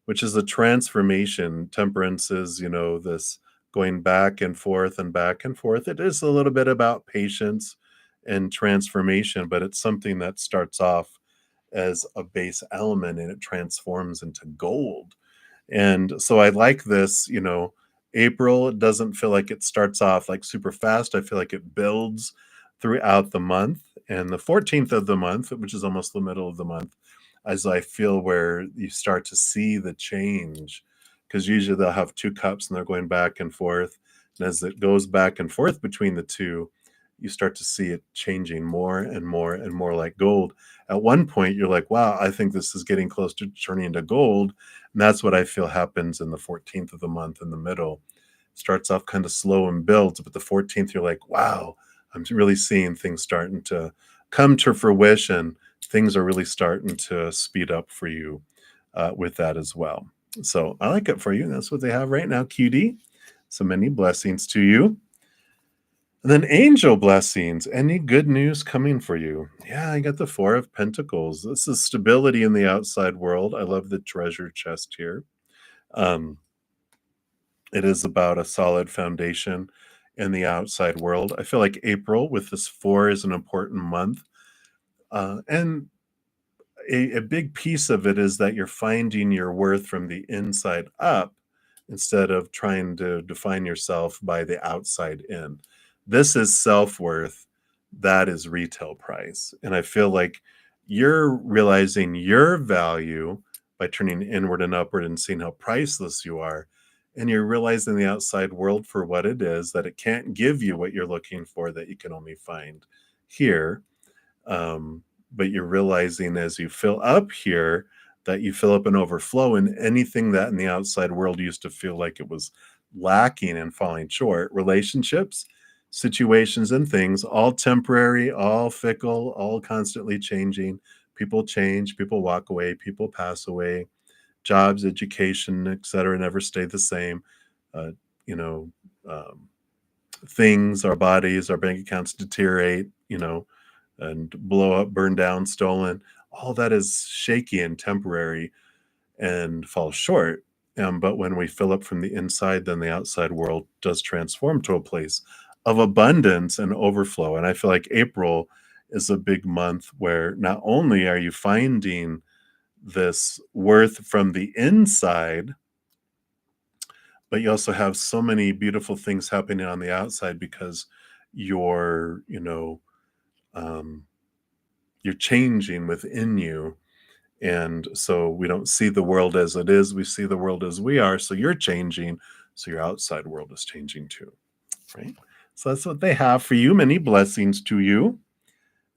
which is a transformation. Temperance is, this going back and forth and back and forth. It is a little bit about patience and transformation, but it's something that starts off as a base element and it transforms into gold. And so I like this, April, it doesn't feel like it starts off like super fast. I feel like it builds throughout the month. And the 14th of the month, which is almost the middle of the month, as I feel where you start to see the change. Because usually they'll have two cups and they're going back and forth. And as it goes back and forth between the two, you start to see it changing more and more and more like gold. At one point, you're like, wow, I think this is getting close to turning into gold. And that's what I feel happens in the 14th of the month in the middle. Starts off kind of slow and builds, but the 14th, you're like, wow, I'm really seeing things starting to come to fruition. Things are really starting to speed up for you with that as well. So I like it for you. That's what they have right now, QD. So many blessings to you. And then angel blessings. Any good news coming for you? Yeah, I got the Four of Pentacles. This is stability in the outside world. I love the treasure chest here. Um, it is about a solid foundation in the outside world. I feel like April with this 4 is an important month. And a big piece of it is that you're finding your worth from the inside up instead of trying to define yourself by the outside in. This is self worth. That is retail price. And I feel like you're realizing your value by turning inward and upward and seeing how priceless you are. And you're realizing the outside world for what it is, that it can't give you what you're looking for, that you can only find here. But you're realizing as you fill up here that you fill up and overflow, and anything that in the outside world used to feel like it was lacking and falling short, relationships, situations, and things, all temporary, all fickle, all constantly changing. People change, people walk away, people pass away, jobs, education, etc., never stay the same. Uh, you know, um, Things, our bodies, our bank accounts deteriorate, and blow up, burn down, stolen. All that is shaky and temporary and falls short. But when we fill up from the inside, then the outside world does transform to a place of abundance and overflow. And I feel like April is a big month where not only are you finding this worth from the inside, but you also have so many beautiful things happening on the outside because you're, um, you're changing within you. And so we don't see the world as it is, we see the world as we are. So you're changing, so your outside world is changing too, right? So that's what they have for you. Many blessings to you.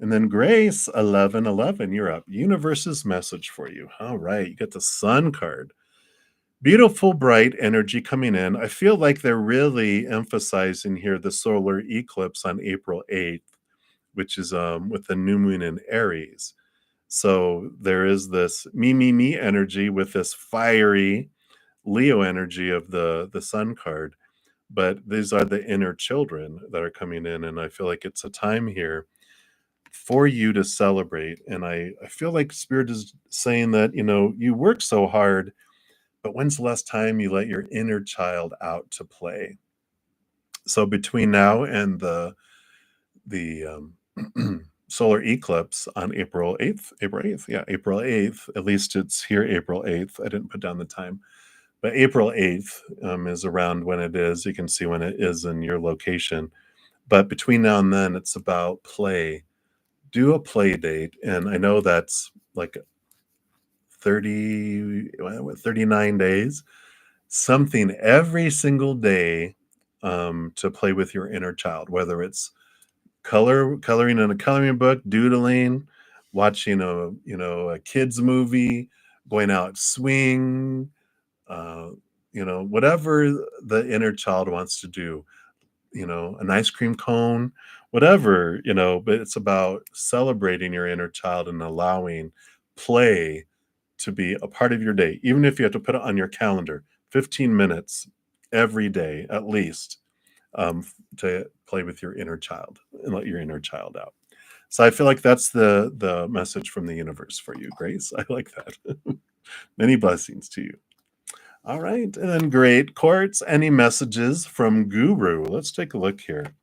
And then Grace 1111, you're up. Universe's message for you. All right, you got the Sun card. Beautiful, bright energy coming in. I feel like they're really emphasizing here the solar eclipse on April 8th, which is with the new moon in Aries. So there is this me energy with this fiery Leo energy of the Sun card. But these are the inner children that are coming in. And I feel like it's a time here for you to celebrate. And I feel like Spirit is saying that, you work so hard, but when's the last time you let your inner child out to play? So between now and the solar eclipse on April 8th. April 8th, yeah, April 8th. At least it's here April 8th. I didn't put down the time. But April 8th is around when it is. You can see when it is in your location. But between now and then, it's about play. Do a play date. And I know that's like 39 days, something every single day to play with your inner child, whether it's coloring in a coloring book, doodling, watching a kids movie, going out swing, uh, whatever the inner child wants to do, an ice cream cone, whatever, but it's about celebrating your inner child and allowing play to be a part of your day, even if you have to put it on your calendar, 15 minutes every day at least, to play with your inner child and let your inner child out. So I feel like that's the message from the universe for you, Grace. I like that. Many blessings to you. All right, and then great quartz. Any messages from Guru? Let's take a look here.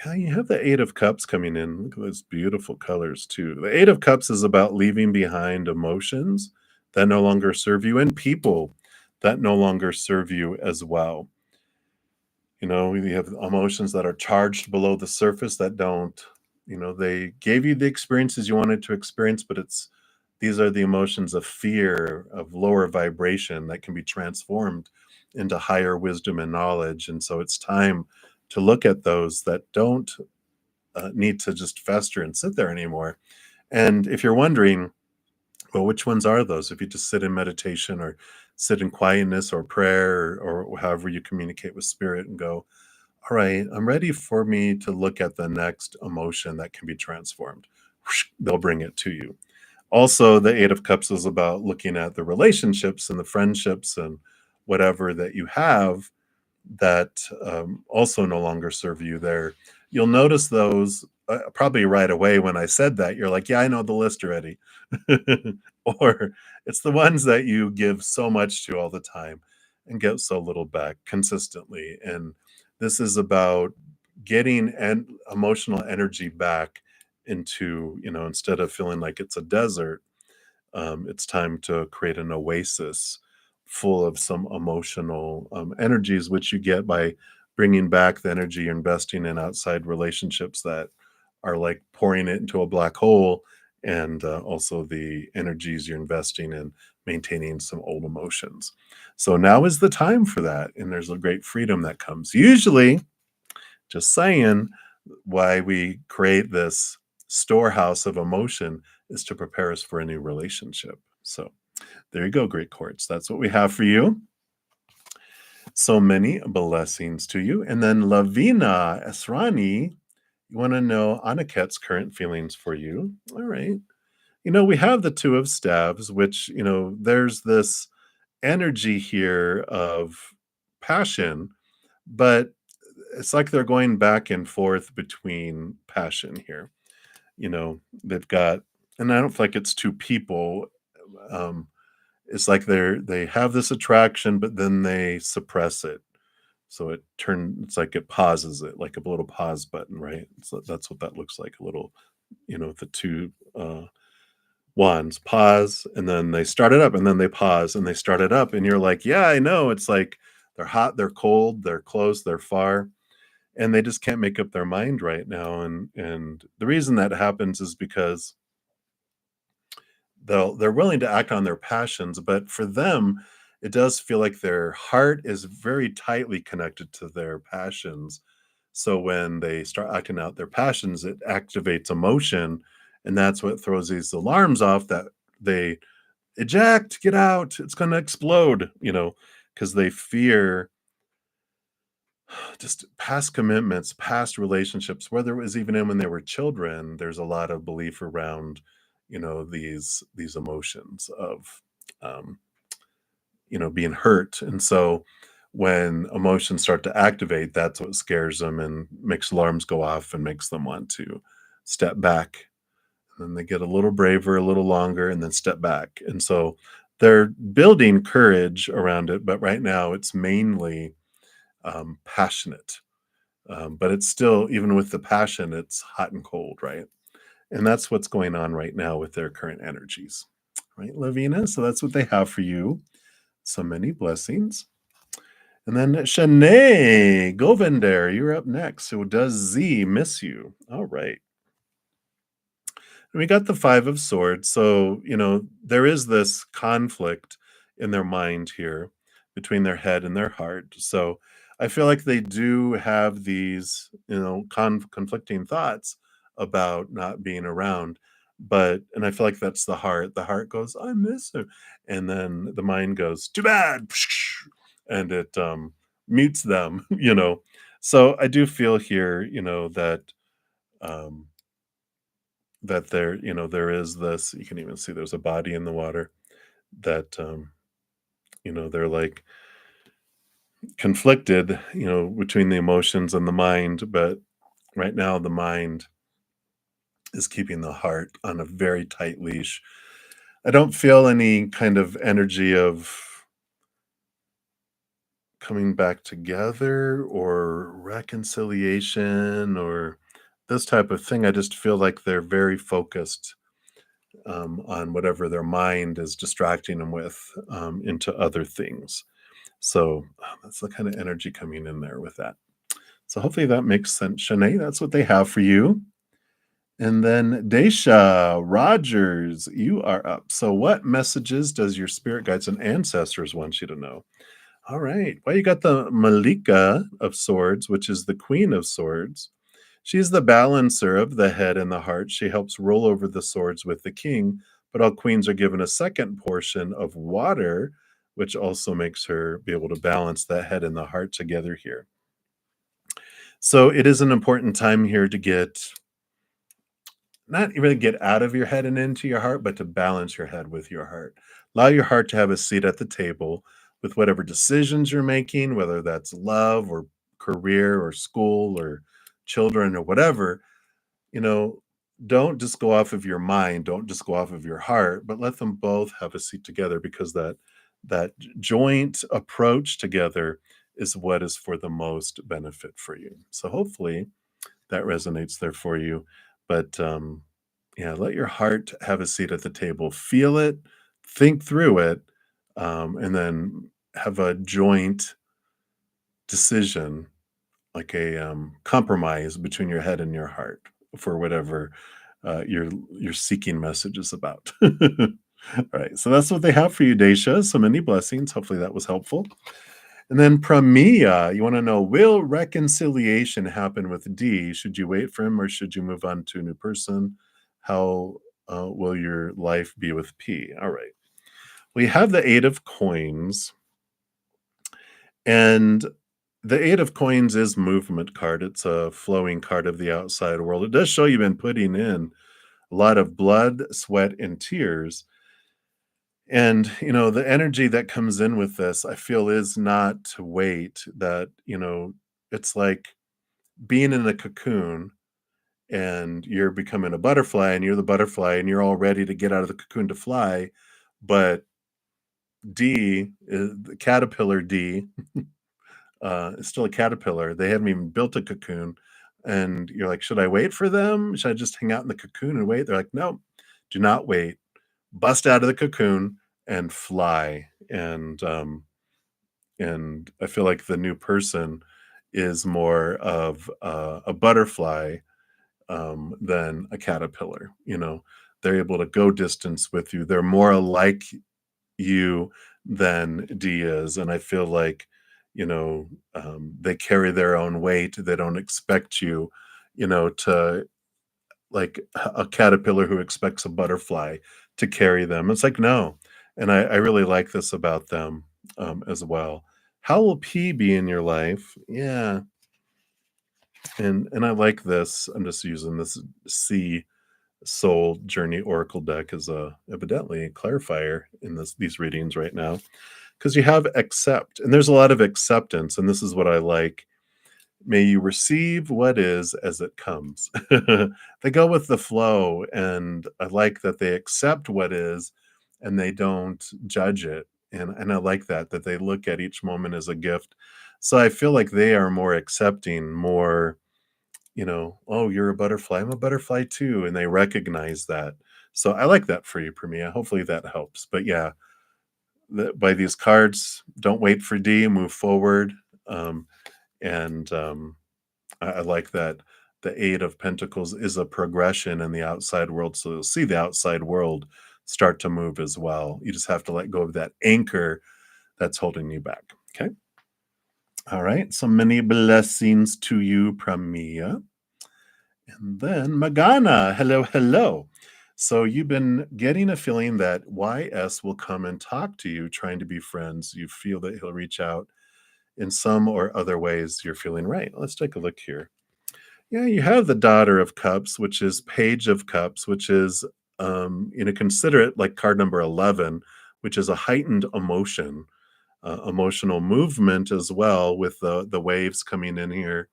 Yeah, you have the Eight of Cups coming in. Look at those beautiful colors, too. The Eight of Cups is about leaving behind emotions that no longer serve you and people that no longer serve you as well. You have emotions that are charged below the surface that don't, they gave you the experiences you wanted to experience, but these are the emotions of fear, of lower vibration that can be transformed into higher wisdom and knowledge. And so it's time to look at those that don't need to just fester and sit there anymore. And if you're wondering, well, which ones are those? If you just sit in meditation or sit in quietness or prayer or however you communicate with spirit and go, all right, I'm ready for me to look at the next emotion that can be transformed. Whoosh, they'll bring it to you. Also, the Eight of Cups is about looking at the relationships and the friendships and whatever that you have that also no longer serve you there. You'll notice those probably right away when I said that. You're like, yeah, I know the list already. Or it's the ones that you give so much to all the time and get so little back consistently. And this is about getting emotional energy back into, instead of feeling like it's a desert, it's time to create an oasis full of some emotional energies, which you get by bringing back the energy you're investing in outside relationships that are like pouring it into a black hole, and also the energies you're investing in maintaining some old emotions. So now is the time for that. And there's a great freedom that comes. Usually, just saying, why we create this storehouse of emotion is to prepare us for a new relationship. So there you go, great quartz. That's what we have for you. So many blessings to you. And then Lavina Esrani, you want to know Aniket's current feelings for you. All right. We have the Two of Staves, which, there's this energy here of passion, but it's like they're going back and forth between passion here. They've got, and I don't feel like it's two people. Um, it's like they have this attraction, but then they suppress it. So it's like it pauses it, like a little pause button, right? So that's what that looks like, a little, the two wands pause, and then they start it up, and then they pause, and they start it up, and you're like, yeah, I know. It's like they're hot, they're cold, they're close, they're far, and they just can't make up their mind right now. And the reason that happens is because they're willing to act on their passions, but for them, it does feel like their heart is very tightly connected to their passions. So when they start acting out their passions, it activates emotion, and that's what throws these alarms off that they eject, get out, it's going to explode, because they fear just past commitments, past relationships, whether it was even in when they were children. There's a lot of belief around, these emotions of, um, being hurt. And so when emotions start to activate, that's what scares them and makes alarms go off and makes them want to step back. And then they get a little braver, a little longer, and then step back. And so they're building courage around it, but right now it's mainly passionate. But it's still, even with the passion, it's hot and cold, right? And that's what's going on right now with their current energies. Right, Lavina? So that's what they have for you. So many blessings. And then Shanae Govinder, you're up next. So does Z miss you? All right. And we got the Five of Swords. So, there is this conflict in their mind here between their head and their heart. So I feel like they do have these, conflicting thoughts about not being around. And I feel like that's the heart. The heart goes, I miss her. And then the mind goes, too bad. And it mutes them, So I do feel here, um, that there is this, you can even see there's a body in the water that, they're like conflicted, between the emotions and the mind. But right now, the mind is keeping the heart on a very tight leash. I don't feel any kind of energy of coming back together or reconciliation or this type of thing. I just feel like they're very focused on whatever their mind is distracting them with, into other things. So that's the kind of energy coming in there with that. So hopefully that makes sense, Shanae. That's what they have for you. And then Daisha Rogers, you are up. So what messages does your spirit guides and ancestors want you to know? All right. Well, you got the Malika of Swords, which is the Queen of Swords. She's the balancer of the head and the heart. She helps roll over the swords with the king, but all queens are given a second portion of water, which also makes her be able to balance the head and the heart together here. So it is an important time here to not really get out of your head and into your heart, but to balance your head with your heart. Allow your heart to have a seat at the table with whatever decisions you're making, whether that's love or career or school or children or whatever. you know, don't just go off of your mind, don't just go off of your heart, but let them both have a seat together, because that joint approach together is what is for the most benefit for you. So hopefully that resonates there for you. But yeah, let your heart have a seat at the table. Feel it, think through it, and then have a joint decision, like a compromise between your head and your heart for whatever your seeking message is about. All right, so that's what they have for you, Daisha. So many blessings. Hopefully that was helpful. And then Pramia, you want to know, will reconciliation happen with D? Should you wait for him or should you move on to a new person? How will your life be with P? All right. We have the Eight of Coins, and the Eight of Coins is movement card. It's a flowing card of the outside world. It does show you've been putting in a lot of blood, sweat, and tears. And, the energy that comes in with this, I feel, is not to wait. That, it's like being in a cocoon and you're becoming a butterfly, and you're the butterfly and you're all ready to get out of the cocoon to fly. But the caterpillar D, is still a caterpillar. They haven't even built a cocoon. And you're like, should I wait for them? Should I just hang out in the cocoon and wait? They're like, no, do not wait. Bust out of the cocoon and fly. And I feel like the new person is more of a butterfly, than a caterpillar. They're able to go distance with you. They're more like you than D is, and I feel like they carry their own weight. They don't expect you, to, like a caterpillar who expects a butterfly to carry them. It's like, no. And I really like this about them, as well. How will P be in your life? Yeah. And I like this. I'm just using this C Soul Journey Oracle deck as a evidently a clarifier in these readings right now, because you have accept, and there's a lot of acceptance, and this is what I like. May you receive what is as it comes. They go with the flow, and I like that they accept what is and they don't judge it. And I like that they look at each moment as a gift. So I feel like they are more accepting, more "Oh, you're a butterfly. I'm a butterfly too," and they recognize that. So I like that for you, Premia. Hopefully that helps. But yeah, by these cards, don't wait for D, move forward. Um, and I like that the Eight of Pentacles is a progression in the outside world. So you'll see the outside world start to move as well. You just have to let go of that anchor that's holding you back. Okay. All right. So many blessings to you, Pramia. And then Magana. Hello, hello. So you've been getting a feeling that YS will come and talk to you, trying to be friends. You feel that he'll reach out in some or other ways. You're feeling right. Let's take a look here. Yeah, you have the Daughter of Cups, which is Page of Cups, which is, consider it like card number 11, which is a heightened emotion, emotional movement as well, with the waves coming in here,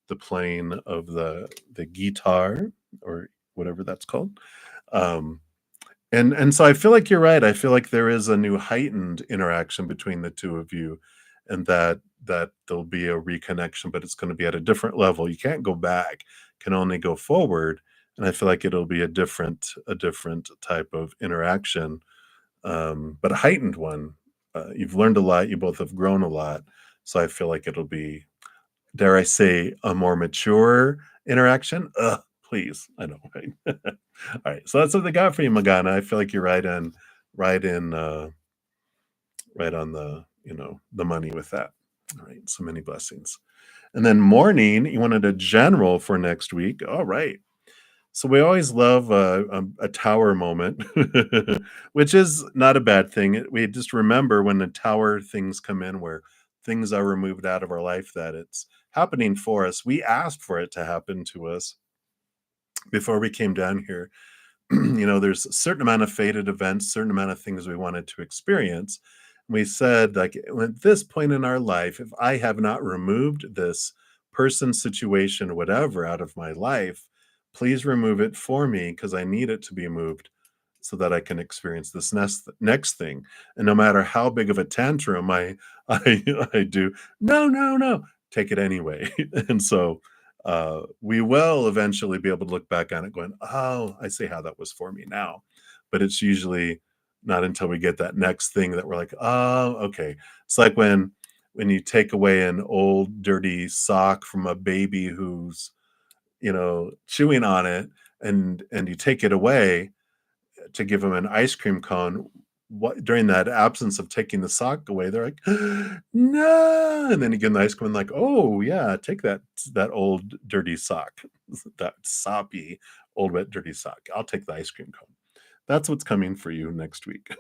the playing of the guitar or whatever that's called. Um, and so I feel like you're right. I feel like there is a new heightened interaction between the two of you, and that there'll be a reconnection, but it's going to be at a different level. You can't go back, can only go forward. And I feel like it'll be a different type of interaction, but a heightened one. You've learned a lot. You both have grown a lot. So I feel like it'll be, dare I say, a more mature interaction. Please, I know, right? All right, so that's what they got for you, Magana. I feel like you're right in, right on the money with that. All right, so many blessings. And then morning, you wanted a general for next week. All right. So we always love a tower moment, which is not a bad thing. We just remember when the tower things come in, where things are removed out of our life, that it's happening for us. We asked for it to happen to us before we came down here. There's a certain amount of fated events, certain amount of things we wanted to experience. We said, like, at this point in our life, if I have not removed this person, situation, whatever out of my life, please remove it for me, because I need it to be moved so that I can experience this next thing. And no matter how big of a tantrum I do, no, no, no, take it anyway. And so we will eventually be able to look back on it going, oh, I see how that was for me now. But it's usually not until we get that next thing that we're like, oh, okay. It's like when you take away an old dirty sock from a baby who's chewing on it, and you take it away to give them an ice cream cone. What, during that absence of taking the sock away, they're like, no, and then you get the ice cream and like, oh yeah, take that old dirty sock, that soppy old wet dirty sock. I'll take the ice cream cone. That's what's coming for you next week.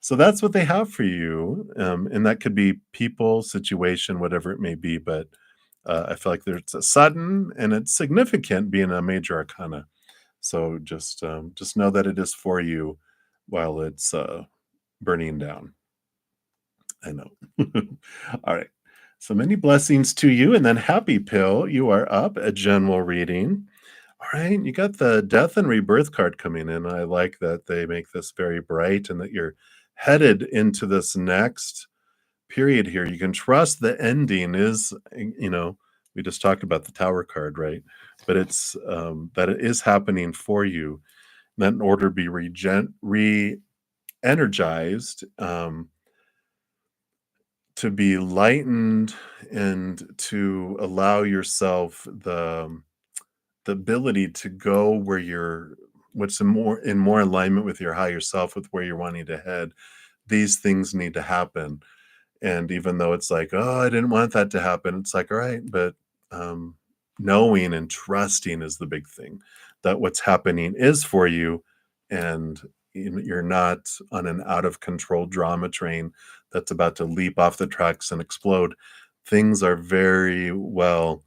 So that's what they have for you, and that could be people, situation, whatever it may be. But I feel like there's a sudden and it's significant being a major arcana. So just know that it is for you while it's burning down. I know. All right. So many blessings to you. And then Happy Pill, you are up a general reading. All right. You got the death and rebirth card coming in. I like that they make this very bright and that you're headed into this next period here. You can trust the ending is, we just talked about the Tower card, right? But it's that it is happening for you, that in order to be re-energized, to be lightened, and to allow yourself the ability to go where you're, what's in more alignment with your higher self, with where you're wanting to head. These things need to happen. And even though it's like, oh, I didn't want that to happen, it's like, all right, but um, knowing and trusting is the big thing, that what's happening is for you, and you're not on an out of control drama train that's about to leap off the tracks and explode. Things are very well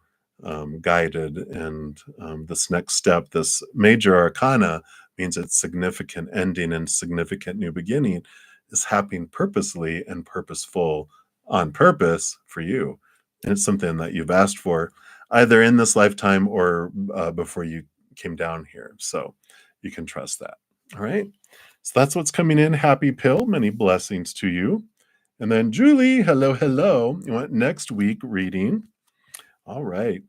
guided, and this next step, this major arcana, means it's significant ending and significant new beginning is happening purposely and purposeful, on purpose for you. And it's something that you've asked for either in this lifetime or before you came down here. So you can trust that. All right. So that's what's coming in. Happy Pill. Many blessings to you. And then Julie, hello, hello. You want next week reading? All right.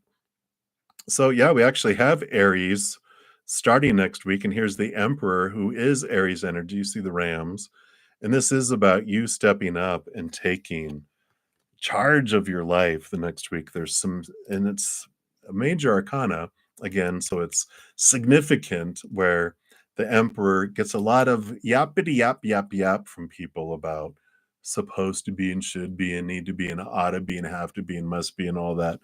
So yeah, we actually have Aries starting next week, and here's the Emperor, who is Aries energy. You see the Rams, and this is about you stepping up and taking charge of your life the next week. There's some, and it's a major arcana again, so it's significant where the Emperor gets a lot of yappity yap yap yap from people about supposed to be and should be and need to be and ought to be and have to be and must be and all that.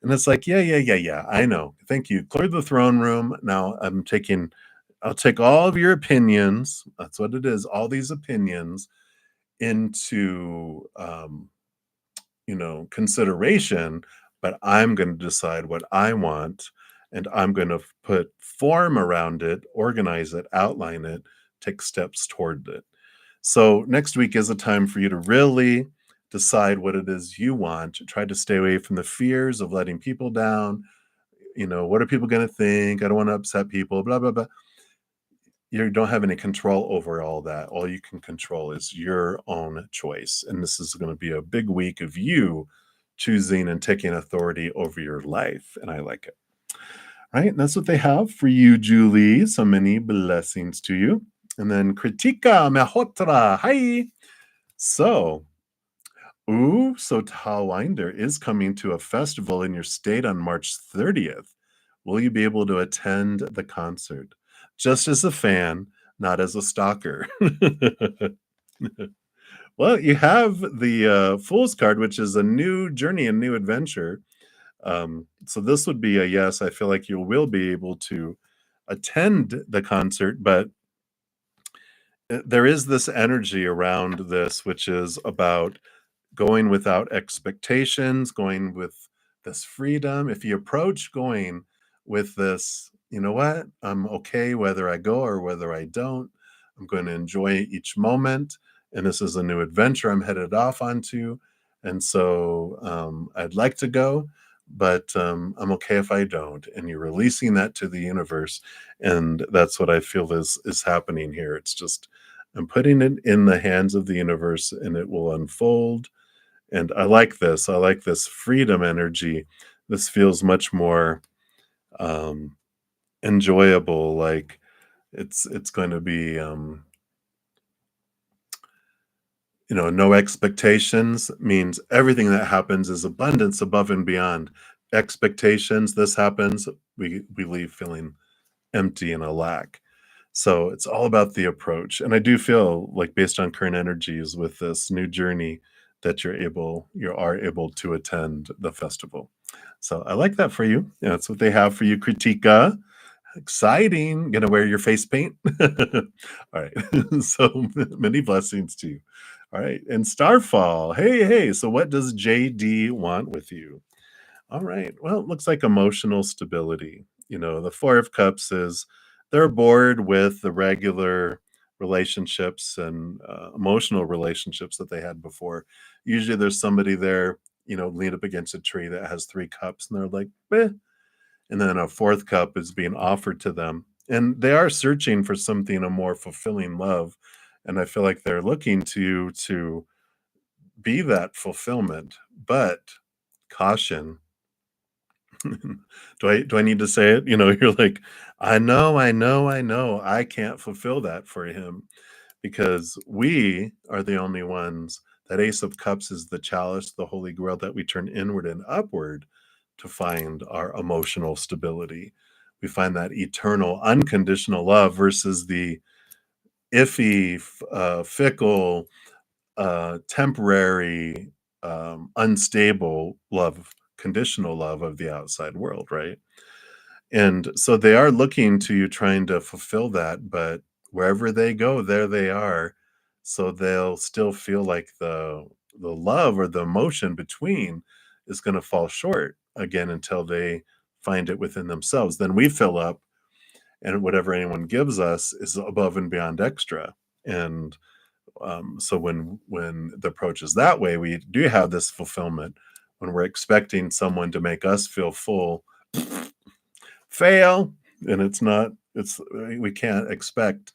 And it's like, yeah, yeah, yeah, yeah. I know. Thank you. Clear the throne room. Now I'll take all of your opinions. That's what it is. All these opinions into consideration, but I'm going to decide what I want, and I'm going to put form around it, organize it, outline it, take steps toward it. So next week is a time for you to really decide what it is you want. Try to stay away from the fears of letting people down. What are people going to think? I don't want to upset people, blah, blah, blah. You don't have any control over all that. All you can control is your own choice. And this is going to be a big week of you choosing and taking authority over your life. And I like it. Right. And that's what they have for you, Julie. So many blessings to you. And then Kritika Mehotra. Hi. So, so Talwinder is coming to a festival in your state on March 30th. Will you be able to attend the concert? Just as a fan, not as a stalker. Well, you have the Fool's card, which is a new journey, a new adventure. So this would be a yes. I feel like you will be able to attend the concert, but there is this energy around this, which is about going without expectations, going with this freedom. If you approach going with this, you know what, I'm okay whether I go or whether I don't. I'm going to enjoy each moment. And this is a new adventure I'm headed off onto. And so I'd like to go, but I'm okay if I don't. And you're releasing that to the universe. And that's what I feel is happening here. It's just, I'm putting it in the hands of the universe and it will unfold. And I like this. I like this freedom energy. This feels much more um, enjoyable. Like it's going to be no expectations means everything that happens is abundance above and beyond expectations. This happens, we leave feeling empty and a lack. So it's all about the approach. And I do feel like based on current energies with this new journey that you are able to attend the festival. So I like that for you. Yeah, that's what they have for you, Kritika. Exciting. Gonna wear your face paint. All right. So many blessings to you. All right. And Starfall. Hey, hey. So what does JD want with you? All right. Well, it looks like emotional stability. The Four of Cups is they're bored with the regular relationships and emotional relationships that they had before. Usually there's somebody there, lean up against a tree that has three cups and they're like, eh. And then a fourth cup is being offered to them. And they are searching for something, a more fulfilling love. And I feel like they're looking to you to be that fulfillment, but caution. Do I need to say it? You're like, I know, I know, I know. I can't fulfill that for him because we are the only ones. That Ace of Cups is the chalice, the Holy Grail that we turn inward and upward to find our emotional stability. We find that eternal, unconditional love versus the iffy, fickle, temporary, unstable love, conditional love of the outside world, right? And so they are looking to you trying to fulfill that, but wherever they go, there they are. So they'll still feel like the love or the emotion between is going to fall short again until they find it within themselves. Then we fill up and whatever anyone gives us is above and beyond extra. And so when the approach is that way, we do have this fulfillment. When we're expecting someone to make us feel full, fail, and it's we can't expect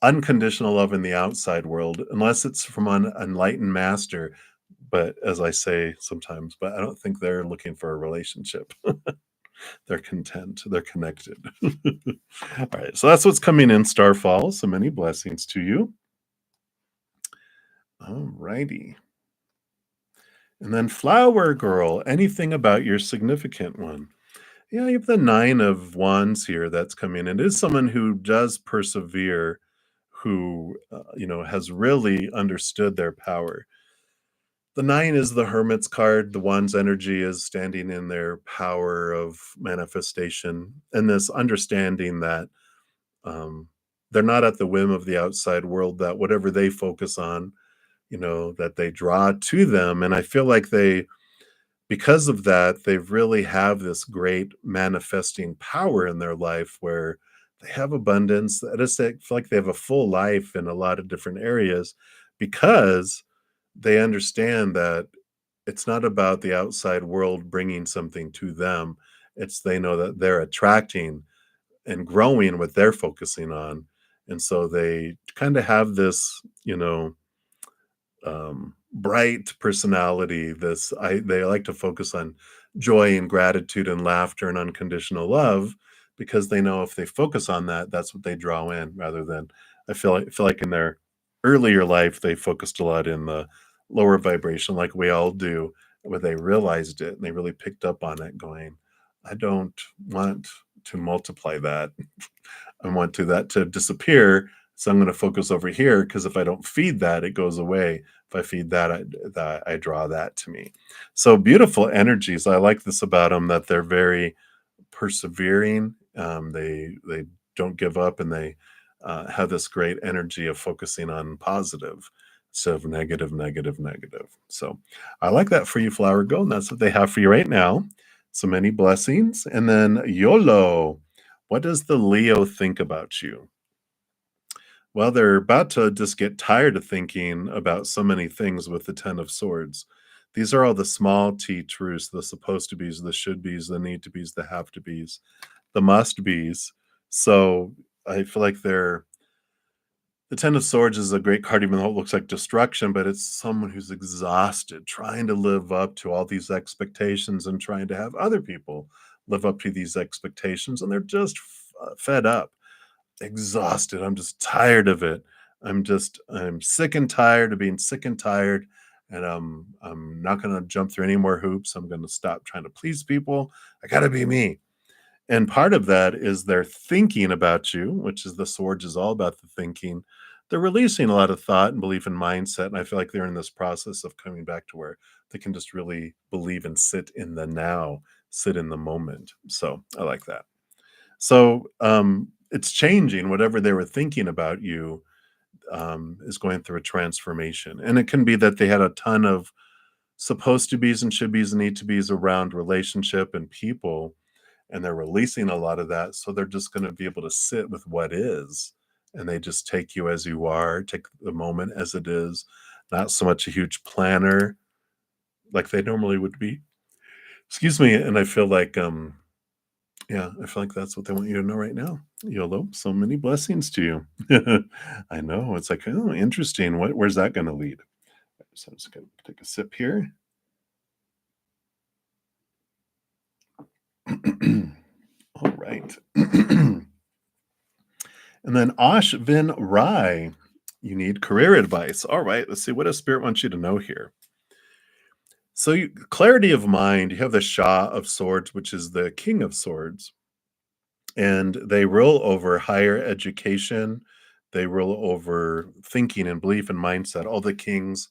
unconditional love in the outside world unless it's from an enlightened master. But as I say sometimes, but I don't think they're looking for a relationship. They're content. They're connected. All right. So that's what's coming in Starfall. So many blessings to you. All righty. And then Flower Girl, anything about your significant one? Yeah, you have the 9 of Wands here that's coming in. It is someone who does persevere, who, has really understood their power. The 9 is the Hermit's card. The Wands energy is standing in their power of manifestation and this understanding that um, they're not at the whim of the outside world, that whatever they focus on, that they draw to them. And I feel like because of that, they really have this great manifesting power in their life where they have abundance. I just feel like they have a full life in a lot of different areas because they understand that it's not about the outside world bringing something to them. It's they know that they're attracting and growing what they're focusing on. And so they kind of have this, bright personality. They like to focus on joy and gratitude and laughter and unconditional love because they know if they focus on that, that's what they draw in. Rather than, I feel like in their earlier life they focused a lot in the lower vibration, like we all do, where they realized it and they really picked up on it, going, I don't want to multiply that. I want that to disappear. So I'm going to focus over here because if I don't feed that, it goes away. If I feed that, I draw that to me. So beautiful energies. I like this about them, that they're very persevering. They don't give up, and they have this great energy of focusing on positive instead of negative, negative, negative. So I like that for you, Flower Girl, and that's what they have for you right now. So many blessings. And then YOLO. What does the Leo think about you? Well, they're about to just get tired of thinking about so many things with the 10 of swords. These are all the small t truths, the supposed to be's, the should be's, the need to be's, the have to be's, the must be's. So I feel like the 10 of swords is a great card, even though it looks like destruction, but it's someone who's exhausted, trying to live up to all these expectations and trying to have other people live up to these expectations. And they're just fed up, exhausted. I'm just tired of it. I'm sick and tired of being sick and tired. And I'm not going to jump through any more hoops. I'm going to stop trying to please people. I got to be me. And part of that is they're thinking about you, which is the swords is all about the thinking. They're releasing a lot of thought and belief and mindset. And I feel like they're in this process of coming back to where they can just really believe and sit in the now, sit in the moment. So I like that. So it's changing. Whatever they were thinking about you is going through a transformation. And it can be that they had a ton of supposed to be's and should be's and need to be's around relationship and people, and they're releasing a lot of that. So they're just going to be able to sit with what is, and they just take you as you are, take the moment as it is, not so much a huge planner like they normally would be. Excuse me. And I feel like, yeah, I feel like that's what they want you to know right now. YOLO, so many blessings to you. I know. It's like, oh, interesting. Where's that going to lead? So I'm just going to take a sip here. All right. And then Ashvin Rai, you need career advice. All right, let's see. What does Spirit want you to know here? So, clarity of mind, you have the Shah of Swords, which is the King of Swords, and they rule over higher education. They rule over thinking and belief and mindset. All the kings,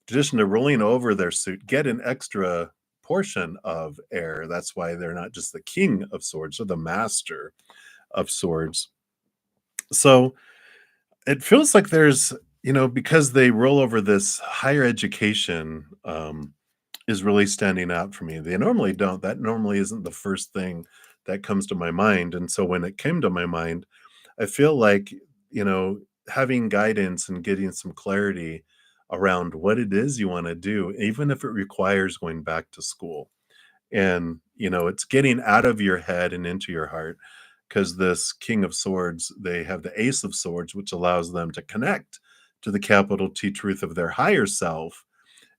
in addition to ruling over their suit, get an extra portion of air. That's why they're not just the King of Swords, or the Master of Swords. So it feels like there's, because they roll over this higher education, is really standing out for me. They normally don't. That normally isn't the first thing that comes to my mind. And so when it came to my mind, I feel like, having guidance and getting some clarity around what it is you want to do, even if it requires going back to school. And, it's getting out of your head and into your heart, because this King of Swords, they have the Ace of Swords, which allows them to connect to the capital T truth of their higher self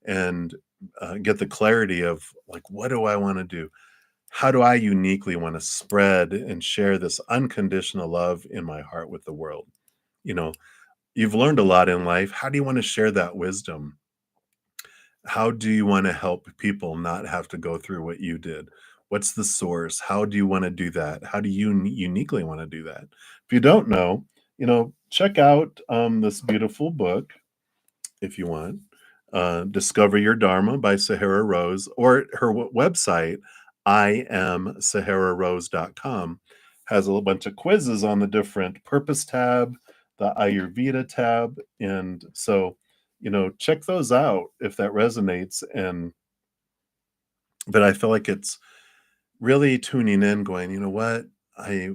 and get the clarity of, like, what do I want to do? how do I uniquely want to spread and share this unconditional love in my heart with the world? You know, you've learned a lot in life. How do you want to share that wisdom? How do you want to help people not have to go through what you did? What's the source? How do you want to do that? How do you uniquely want to do that? If you don't know, check out this beautiful book if you want. Discover Your Dharma by Sahara Rose, or her website, iamsahararose.com, has a bunch of quizzes on the different purpose tab, the Ayurveda tab. And so, check those out if that resonates. But I feel like it's really tuning in, going, you know what? I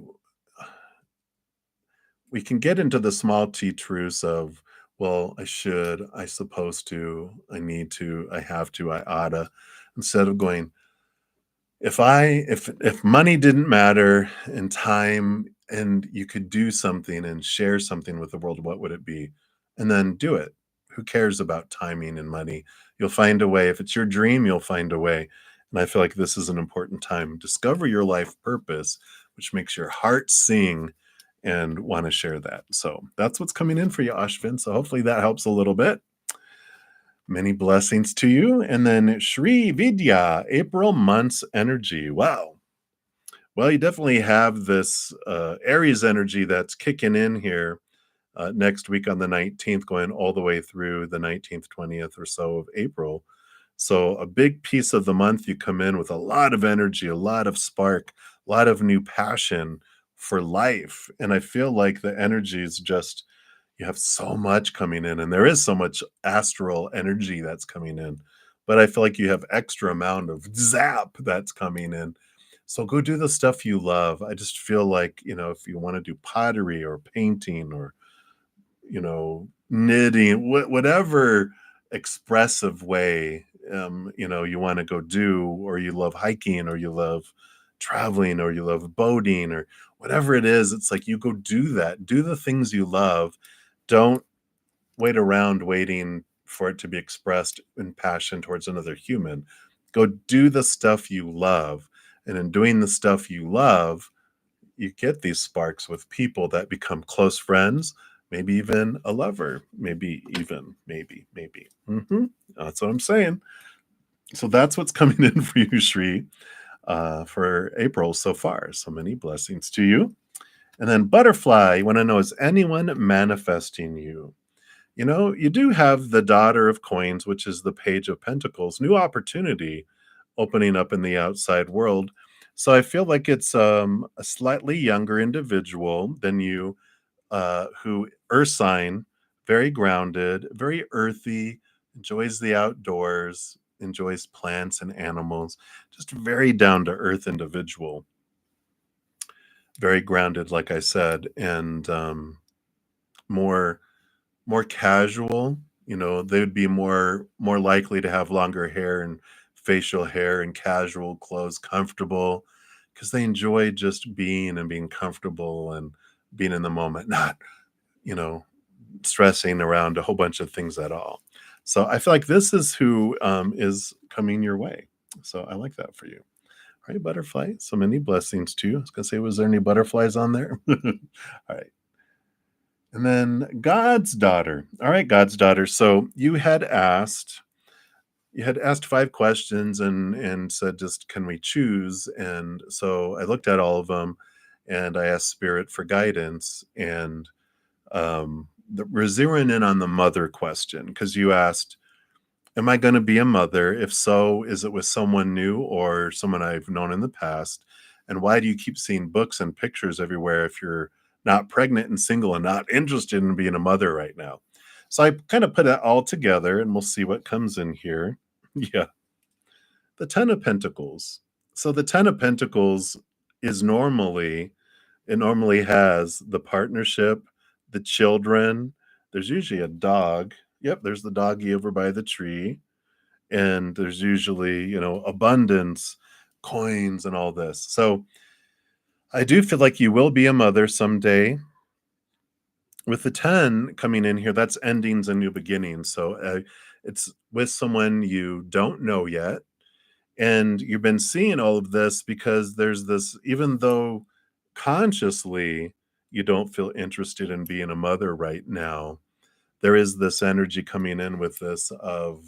We can get into the small t truths of, well, I should, I supposed to, I need to, I have to, I oughta, instead of going, if money didn't matter and time, and you could do something and share something with the world, what would it be? And then do it. Who cares about timing and money? You'll find a way. If it's your dream, you'll find a way. And I feel like this is an important time. Discover your life purpose, which makes your heart sing and want to share that. So that's what's coming in for you, Ashvin. So hopefully that helps a little bit. Many blessings to you. And then Shri Vidya, April month's energy. Wow. Well, you definitely have this Aries energy that's kicking in here next week on the 19th, going all the way through the 19th, 20th or so of April. So, a big piece of the month, you come in with a lot of energy, a lot of spark, a lot of new passion for life. And I feel like the energy is just, you have so much coming in, and there is so much astral energy that's coming in. But I feel like you have extra amount of zap that's coming in. So go do the stuff you love. I just feel like, if you want to do pottery or painting or knitting, whatever expressive way, you want to go do, or you love hiking, or you love traveling, or you love boating, or whatever it is, it's like you go do that. Do the things you love. Don't wait around waiting for it to be expressed in passion towards another human. Go do the stuff you love. And in doing the stuff you love, you get these sparks with people that become close friends, maybe even a lover, maybe even, maybe. That's what I'm saying. So that's what's coming in for you, Shri, for April so far. So many blessings to you. And then butterfly, you want to know, is anyone manifesting you? You do have the Daughter of Coins, which is the Page of Pentacles, new opportunity opening up in the outside world. So I feel like it's a slightly younger individual than you, who earth sign, very grounded, very earthy, enjoys the outdoors, enjoys plants and animals, just very down to earth individual, very grounded, like I said, and more more casual. They would be more likely to have longer hair and facial hair and casual clothes, comfortable, because they enjoy just being comfortable and being in the moment, not, you know, stressing around a whole bunch of things at all. So I feel like this is who is coming your way. So I like that for you. All right, butterfly. So many blessings to you. I was gonna say, was there any butterflies on there? All right. And then God's daughter. All right, God's daughter. So you had asked 5 questions and said, just can we choose? And so I looked at all of them, and I asked Spirit for guidance. And we're zeroing in on the mother question, because you asked, am I going to be a mother? If so, is it with someone new or someone I've known in the past? And why do you keep seeing books and pictures everywhere if you're not pregnant and single and not interested in being a mother right now? So I kind of put it all together, and we'll see what comes in here. Yeah. The Ten of Pentacles. So the Ten of Pentacles is normally has the partnership, the children. There's usually a dog. Yep, there's the doggy over by the tree. And there's usually, abundance, coins, and all this. So I do feel like you will be a mother someday. With the 10 coming in here, that's endings and new beginnings. So it's with someone you don't know yet, And you've been seeing all of this because there's this, even though consciously you don't feel interested in being a mother right now, there is this energy coming in with this of,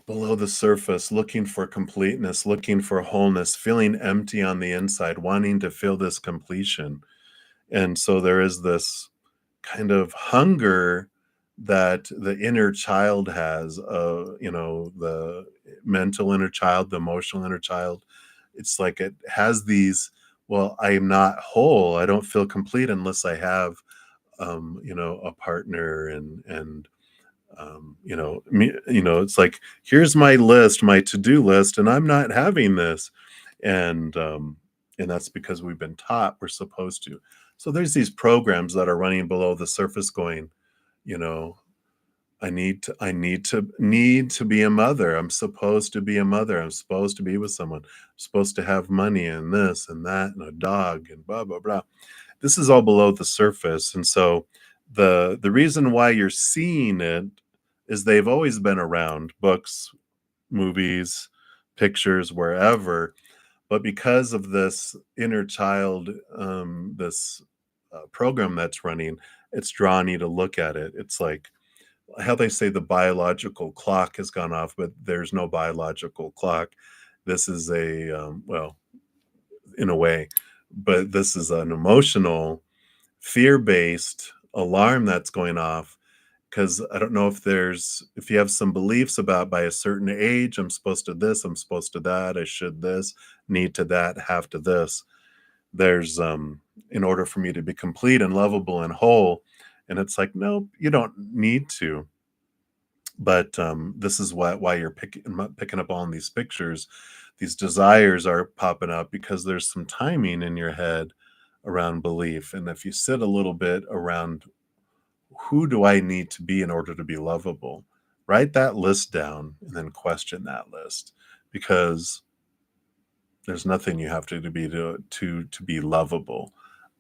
below the surface, looking for completeness, looking for wholeness, feeling empty on the inside, wanting to feel this completion. And so there is this kind of hunger that the inner child has, the mental inner child, the emotional inner child. It's like it has these, well, I am not whole. I don't feel complete unless I have, a partner and it's like, here's my list, my to-do list, and I'm not having this. And that's because we've been taught we're supposed to. So there's these programs that are running below the surface going, you know, I need to be a mother. I'm supposed to be a mother. I'm supposed to be with someone. I'm supposed to have money and this and that and a dog and blah blah blah. This is all below the surface. And so the reason why you're seeing it is they've always been around, books, movies, pictures, wherever. But because of this inner child, this program that's running, it's drawing you to look at it. It's like how they say the biological clock has gone off, but there's no biological clock. This is well, in a way, but this is an emotional, fear-based alarm that's going off. Because I don't know if you have some beliefs about by a certain age, I'm supposed to this, I'm supposed to that, I should this, need to that, have to this. There's in order for me to be complete and lovable and whole. And it's like, no, you don't need to. But this is why you're picking up on these pictures. These desires are popping up because there's some timing in your head around belief. And if you sit a little bit around, who do I need to be in order to be lovable? Write that list down and then question that list, because there's nothing you have to be to be lovable.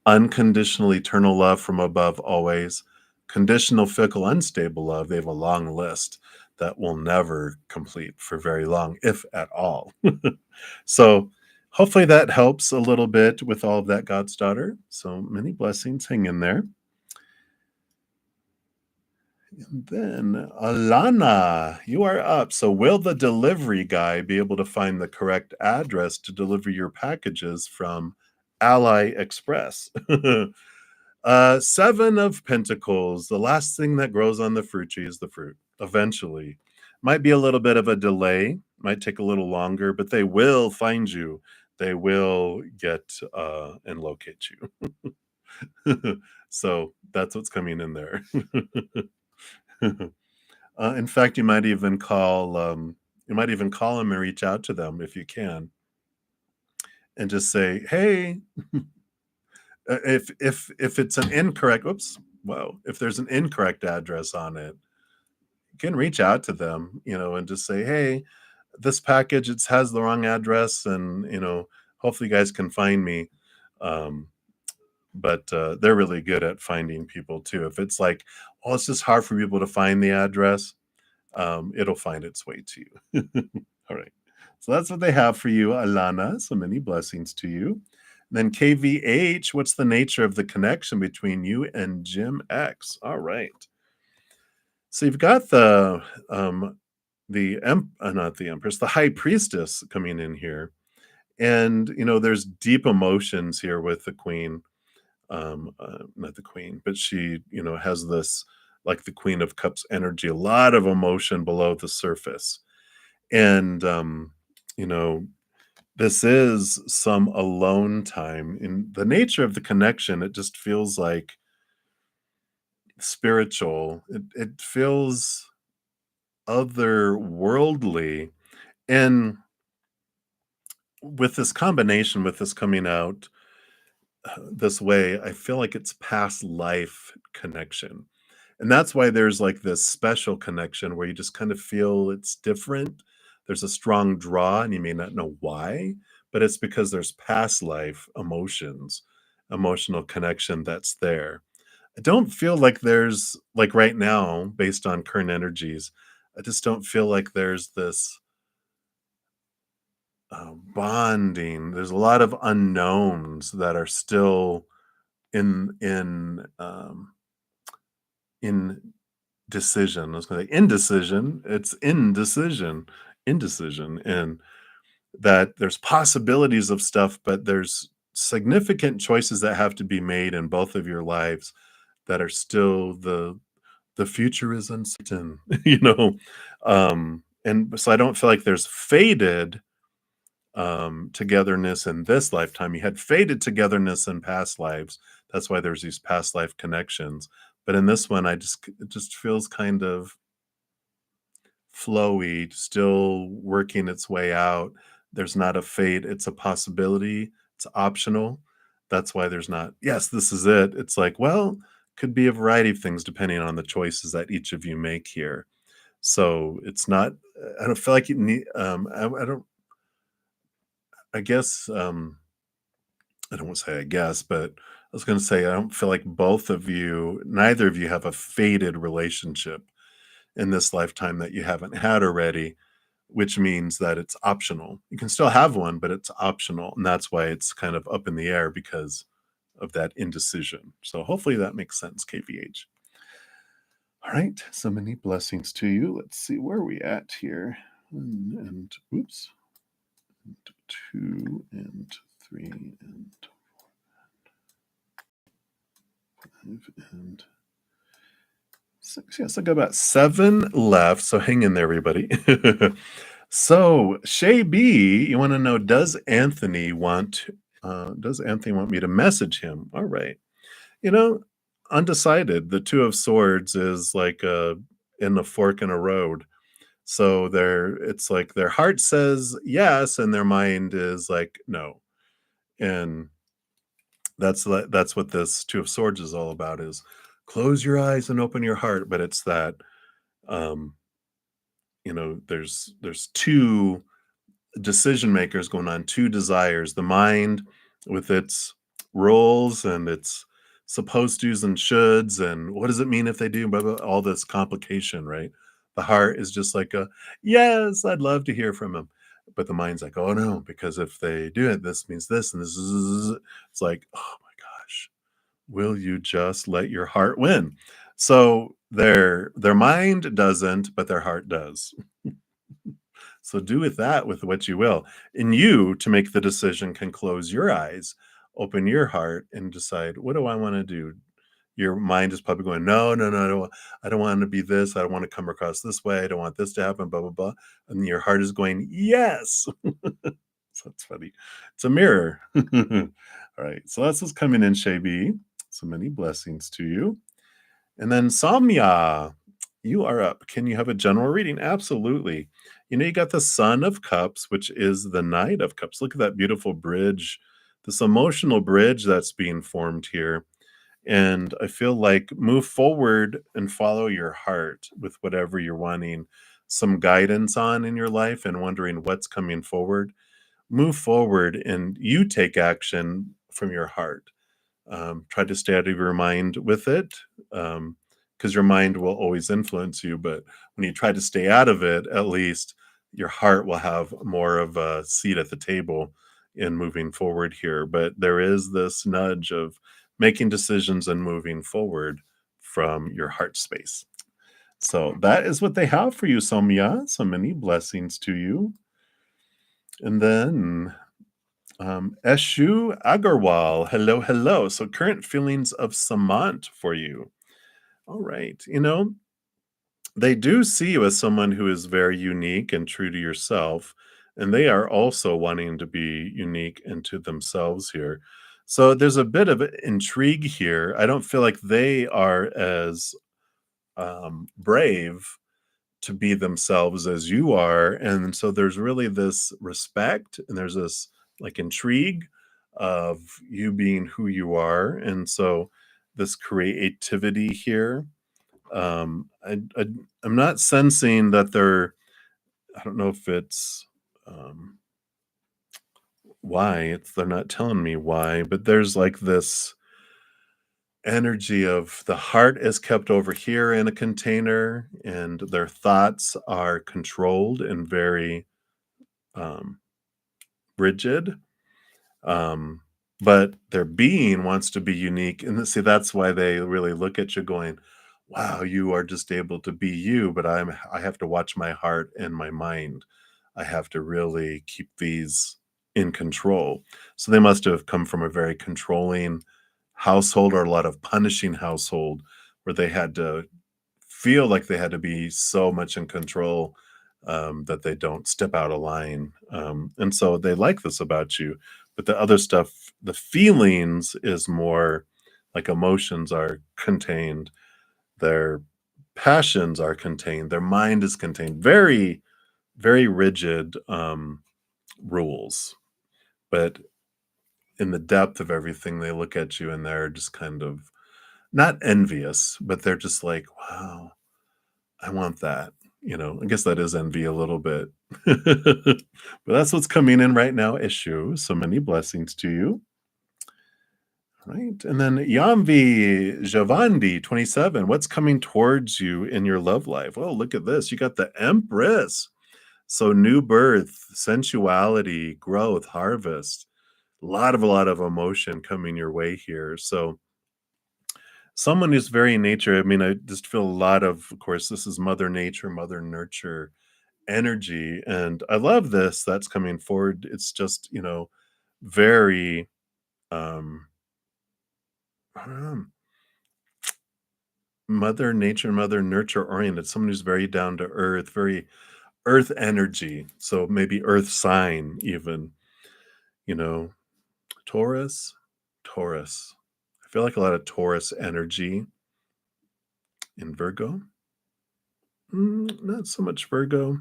Unconditional eternal love from above always. Conditional fickle unstable love, they have a long list that will never complete for very long, if at all. So hopefully that helps a little bit with all of that, God's daughter. So many blessings. Hang in there. And then Alana, you are up. So will the delivery guy be able to find the correct address to deliver your packages from Ally Express? Seven of Pentacles. The last thing that grows on the fruit tree is the fruit. Eventually. Might be a little bit of a delay, might take a little longer, but they will find you. They will get and locate you. So that's what's coming in there. In fact, you might even call them and reach out to them if you can, and just say, "Hey, if it's an incorrect, oops, wow, if there's an incorrect address on it, you can reach out to them, and just say, "Hey, this package it has the wrong address, and hopefully you guys can find me." Um, but they're really good at finding people too. If it's like, "Oh, it's just hard for people to find the address," it'll find its way to you. All right. So that's what they have for you, Alana. So many blessings to you. Then KVH, what's the nature of the connection between you and Jim X? All right. So you've got not the Empress, the High Priestess coming in here. And there's deep emotions here with the Queen. Not the Queen, but she, has this, like the Queen of Cups energy, a lot of emotion below the surface. And you know this is some alone time. In the nature of the connection, it just feels like spiritual. It feels otherworldly. And with this combination, with this coming out this way, I feel like it's past life connection. And that's why there's like this special connection where you just kind of feel it's different. There's a strong draw, and you may not know why, but it's because there's past life emotions, emotional connection that's there. I don't feel like there's, like right now, based on current energies, I just don't feel like there's this bonding. There's a lot of unknowns that are still in decision. I was going to say indecision. It's indecision, and that there's possibilities of stuff, but there's significant choices that have to be made in both of your lives that are still the future is uncertain, you know. And so I don't feel like there's faded togetherness in this lifetime. You had faded togetherness in past lives. That's why there's these past life connections. But in this one, it just feels kind of flowy, still working its way out. There's not a fate, it's a possibility, it's optional. That's why there's not, yes, this is it. It's like, well, could be a variety of things depending on the choices that each of you make here. So it's not, I don't feel like you need, I don't, I guess, I don't want to say I guess, but I was going to say, I don't feel like neither of you have a faded relationship in this lifetime that you haven't had already, which means that it's optional. You can still have one, but it's optional. And that's why it's kind of up in the air because of that indecision. So hopefully that makes sense, KVH. All right. So many blessings to you. Let's see where are we at here. And oops. And 2 and 3 and 5 and 6. Yes, I got about 7 left. So hang in there, everybody. So, Shay B, you want to know, does Anthony want me to message him? All right. You know, undecided. The Two of Swords is like in a fork in a road. So it's like their heart says yes, and their mind is like no. And that's what this Two of Swords is all about, is close your eyes and open your heart. But it's that um, there's two decision makers going on, two desires. The mind with its roles and its supposed to's and shoulds, and what does it mean if they do, blah, blah, all this complication, right? The heart is just like a yes, I'd love to hear from him. But the mind's like, oh no, because if they do it, this means this, and this is it's like, oh my gosh, will you just let your heart win? So their mind doesn't, but their heart does. So do with that with what you will. And you, to make the decision, can close your eyes, open your heart, and decide, what do I want to do? Your mind is probably going, no, no, no, I don't want to be this. I don't want to come across this way. I don't want this to happen, blah, blah, blah. And your heart is going, yes. So it's funny. It's a mirror. All right. So that's what's coming in, Shabi. So many blessings to you. And then Samya, you are up. Can you have a general reading? Absolutely. You got the Son of Cups, which is the Knight of Cups. Look at that beautiful bridge, this emotional bridge that's being formed here. And I feel like move forward and follow your heart with whatever you're wanting some guidance on in your life and wondering what's coming forward. Move forward and you take action from your heart. Try to stay out of your mind with it, because your mind will always influence you. But when you try to stay out of it, at least your heart will have more of a seat at the table in moving forward here. But there is this nudge of making decisions and moving forward from your heart space. So that is what they have for you, Somya. So many blessings to you. And then Eshu Agarwal, hello, hello. So, current feelings of Samant for you. All right. They do see you as someone who is very unique and true to yourself. And they are also wanting to be unique and to themselves here. So, there's a bit of intrigue here. I don't feel like they are as brave to be themselves as you are. And so there's really this respect and there's this like intrigue of you being who you are. And so this creativity here. I I'm not sensing that I don't know if it's why they're not telling me why, but there's like this energy of the heart is kept over here in a container, and their thoughts are controlled and very um, rigid. Um, but their being wants to be unique, and see, that's why they really look at you going, "Wow, you are just able to be you, but I have to watch my heart and my mind. I have to really keep these in control." So they must have come from a very controlling household or a lot of punishing household where they had to feel like they had to be so much in control, that they don't step out of line. And so they like this about you. But the other stuff, the feelings is more like emotions are contained, their passions are contained, their mind is contained. Very, very rigid rules. But in the depth of everything, they look at you and they're just kind of not envious, but they're just like, wow, I want that. I guess that is envy a little bit. But that's what's coming in right now, issue. So many blessings to you. Right. And then Yamvi Javandi 27. What's coming towards you in your love life? Oh, look at this. You got the Empress. So new birth, sensuality, growth, harvest. A lot of emotion coming your way here. So someone who's very nature. I mean, I just feel a lot of course, this is Mother Nature, Mother Nurture energy. And I love this that's coming forward. It's just, very I don't know, Mother Nature, Mother Nurture oriented, someone who's very down to earth, very earth energy. So maybe earth sign, even, you know, Taurus, Taurus. I feel like a lot of Taurus energy in Virgo. Not so much Virgo.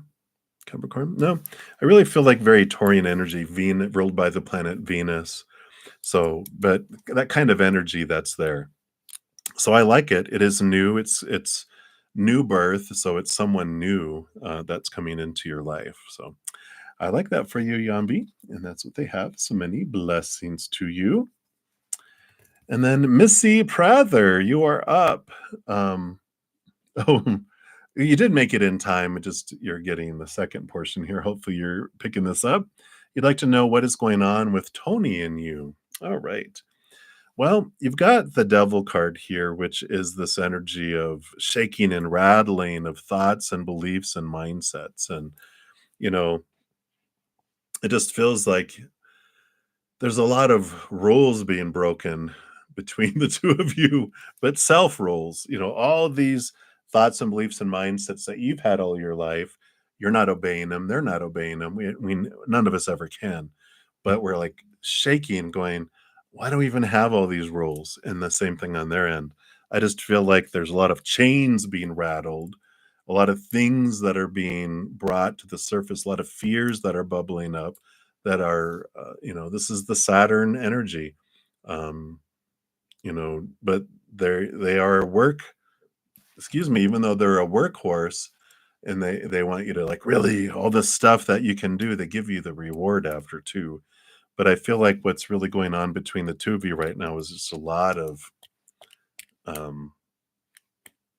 Capricorn? No, I really feel like very Taurian energy, ruled by the planet Venus. So, but that kind of energy that's there. So I like it. It is new. It's new birth. So it's someone new that's coming into your life. So I like that for you, Yambi, and that's what they have. So many blessings to you. And then Missy Prather, you are up. Um, oh, you did make it in time. Just you're getting the second portion here. Hopefully, you're picking this up. You'd like to know what is going on with Tony and you. All right. Well, you've got the devil card here, which is this energy of shaking and rattling of thoughts and beliefs and mindsets. And, you know, it just feels like there's a lot of rules being broken between the two of you, but self rules, all of these thoughts and beliefs and mindsets that you've had all your life, you're not obeying them. They're not obeying them. None of us ever can, but we're like shaking, going, why do we even have all these rules? And the same thing on their end. I just feel like there's a lot of chains being rattled, a lot of things that are being brought to the surface, a lot of fears that are bubbling up that are, this is the Saturn energy. Um, but they are a excuse me, even though they're a workhorse and they want you to like really all this stuff that you can do, they give you the reward after too. But I feel like what's really going on between the two of you right now is just a lot of um,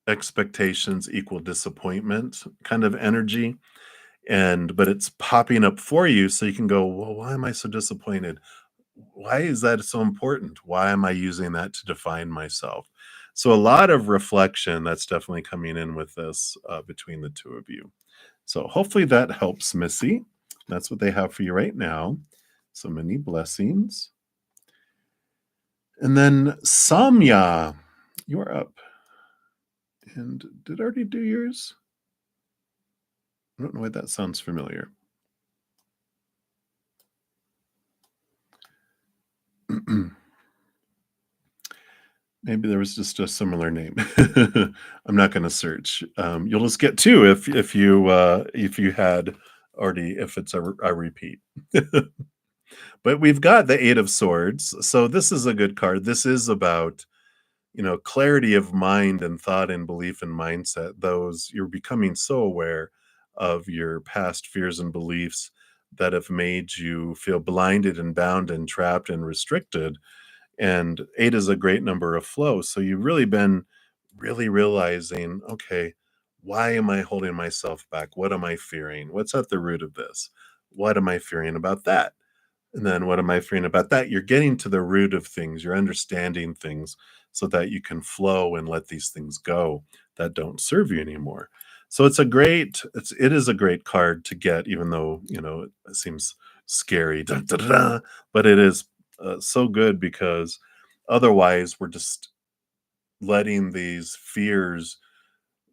expectations equal disappointment kind of energy. But it's popping up for you so you can go, well, why am I so disappointed? Why is that so important? Why am I using that to define myself? So a lot of reflection that's definitely coming in with this between the two of you. So hopefully that helps, Missy. That's what they have for you right now. So many blessings. And then Samya, you're up. And did I already do yours? I don't know why that sounds familiar. Maybe there was just a similar name. I'm not going to search. You'll just get two if you had already if it's a repeat. But we've got the Eight of Swords, so this is a good card. This is about clarity of mind and thought and belief and mindset. Those you're becoming so aware of your past fears and beliefs that have made you feel blinded and bound and trapped and restricted, and 8 is a great number of flow. So you've really been really realizing, okay, why am I holding myself back? What am I fearing? What's at the root of this? What am I fearing about that? And then what am I fearing about that? You're getting to the root of things, you're understanding things so that you can flow and let these things go that don't serve you anymore. So it is a great card to get, even though, it seems scary, dun, dun, dun, dun, but it is so good because otherwise we're just letting these fears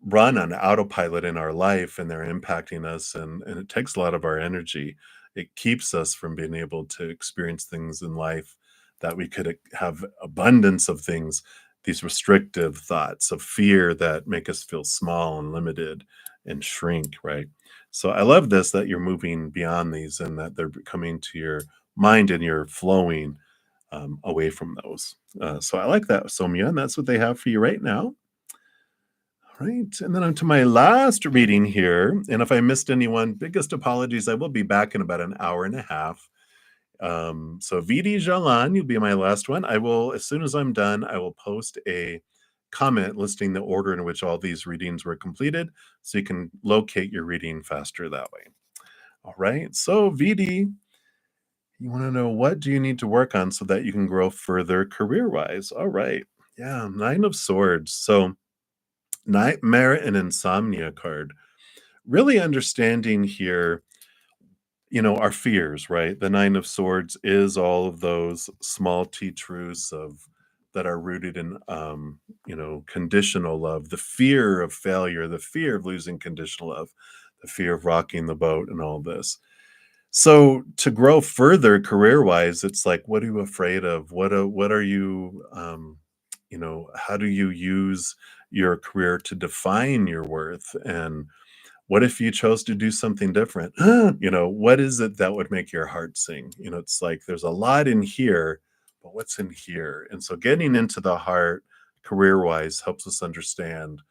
run on autopilot in our life, and they're impacting us, and it takes a lot of our energy. It keeps us from being able to experience things in life that we could have abundance of things. These restrictive thoughts of fear that make us feel small and limited and shrink, right? So I love this, that you're moving beyond these and that they're coming to your mind and you're flowing away from those. So I like that, Somya, and that's what they have for you right now. All right, and then on to my last reading here. And if I missed anyone, biggest apologies. I will be back in about an hour and a half. So Vidi Jalan, you'll be my last one. I will, as soon as I'm done, I will post a comment listing the order in which all these readings were completed, so you can locate your reading faster that way. All right, so Vidi, you want to know, what do you need to work on so that you can grow further career-wise? All right, yeah, Nine of Swords. So Nightmare and Insomnia card. Really understanding here, our fears, right? The Nine of Swords is all of those small t truths of that are rooted in conditional love, the fear of failure, the fear of losing conditional love, the fear of rocking the boat and all this. So to grow further career-wise, it's like, what are you afraid of? What are you how do you use your career to define your worth? And what if you chose to do something different? What is it that would make your heart sing? It's like there's a lot in here, but what's in here? And so getting into the heart career-wise helps us understand,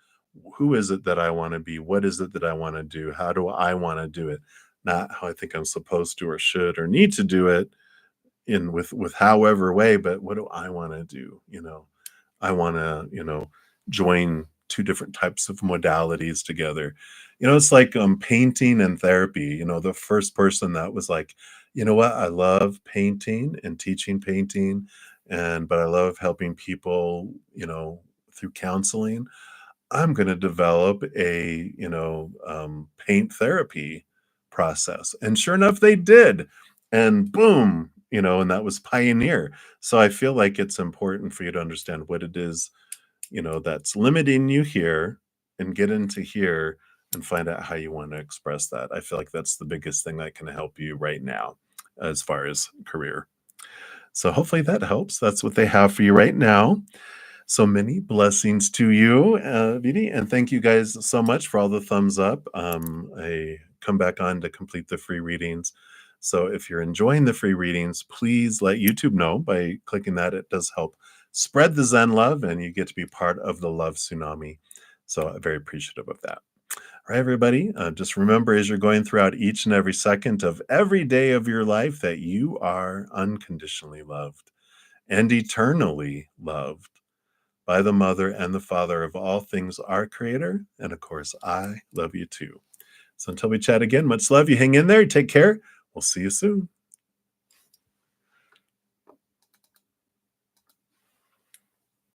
who is it that I want to be? What is it that I want to do? How do I want to do it? Not how I think I'm supposed to or should or need to do it in with however way, but what do I want to do? I want to, join two different types of modalities together. It's like painting and therapy. The first person that was like, you know what, I love painting and teaching painting, but I love helping people, through counseling. I'm going to develop a, paint therapy process. And sure enough, they did. And boom, and that was pioneer. So I feel like it's important for you to understand what it is, that's limiting you here, and get into here and find out how you want to express that. I feel like that's the biggest thing that can help you right now as far as career. So hopefully that helps. That's what they have for you right now. So many blessings to you, Vidi, and thank you guys so much for all the thumbs up. I come back on to complete the free readings. So if you're enjoying the free readings, please let YouTube know by clicking that. It does help spread the Zen love, and you get to be part of the love tsunami. So I'm very appreciative of that. All right, everybody, just remember, as you're going throughout each and every second of every day of your life, that you are unconditionally loved and eternally loved by the Mother and the Father of all things, our Creator. And of course, I love you too. So until we chat again, much love. You hang in there. Take care. We'll see you soon.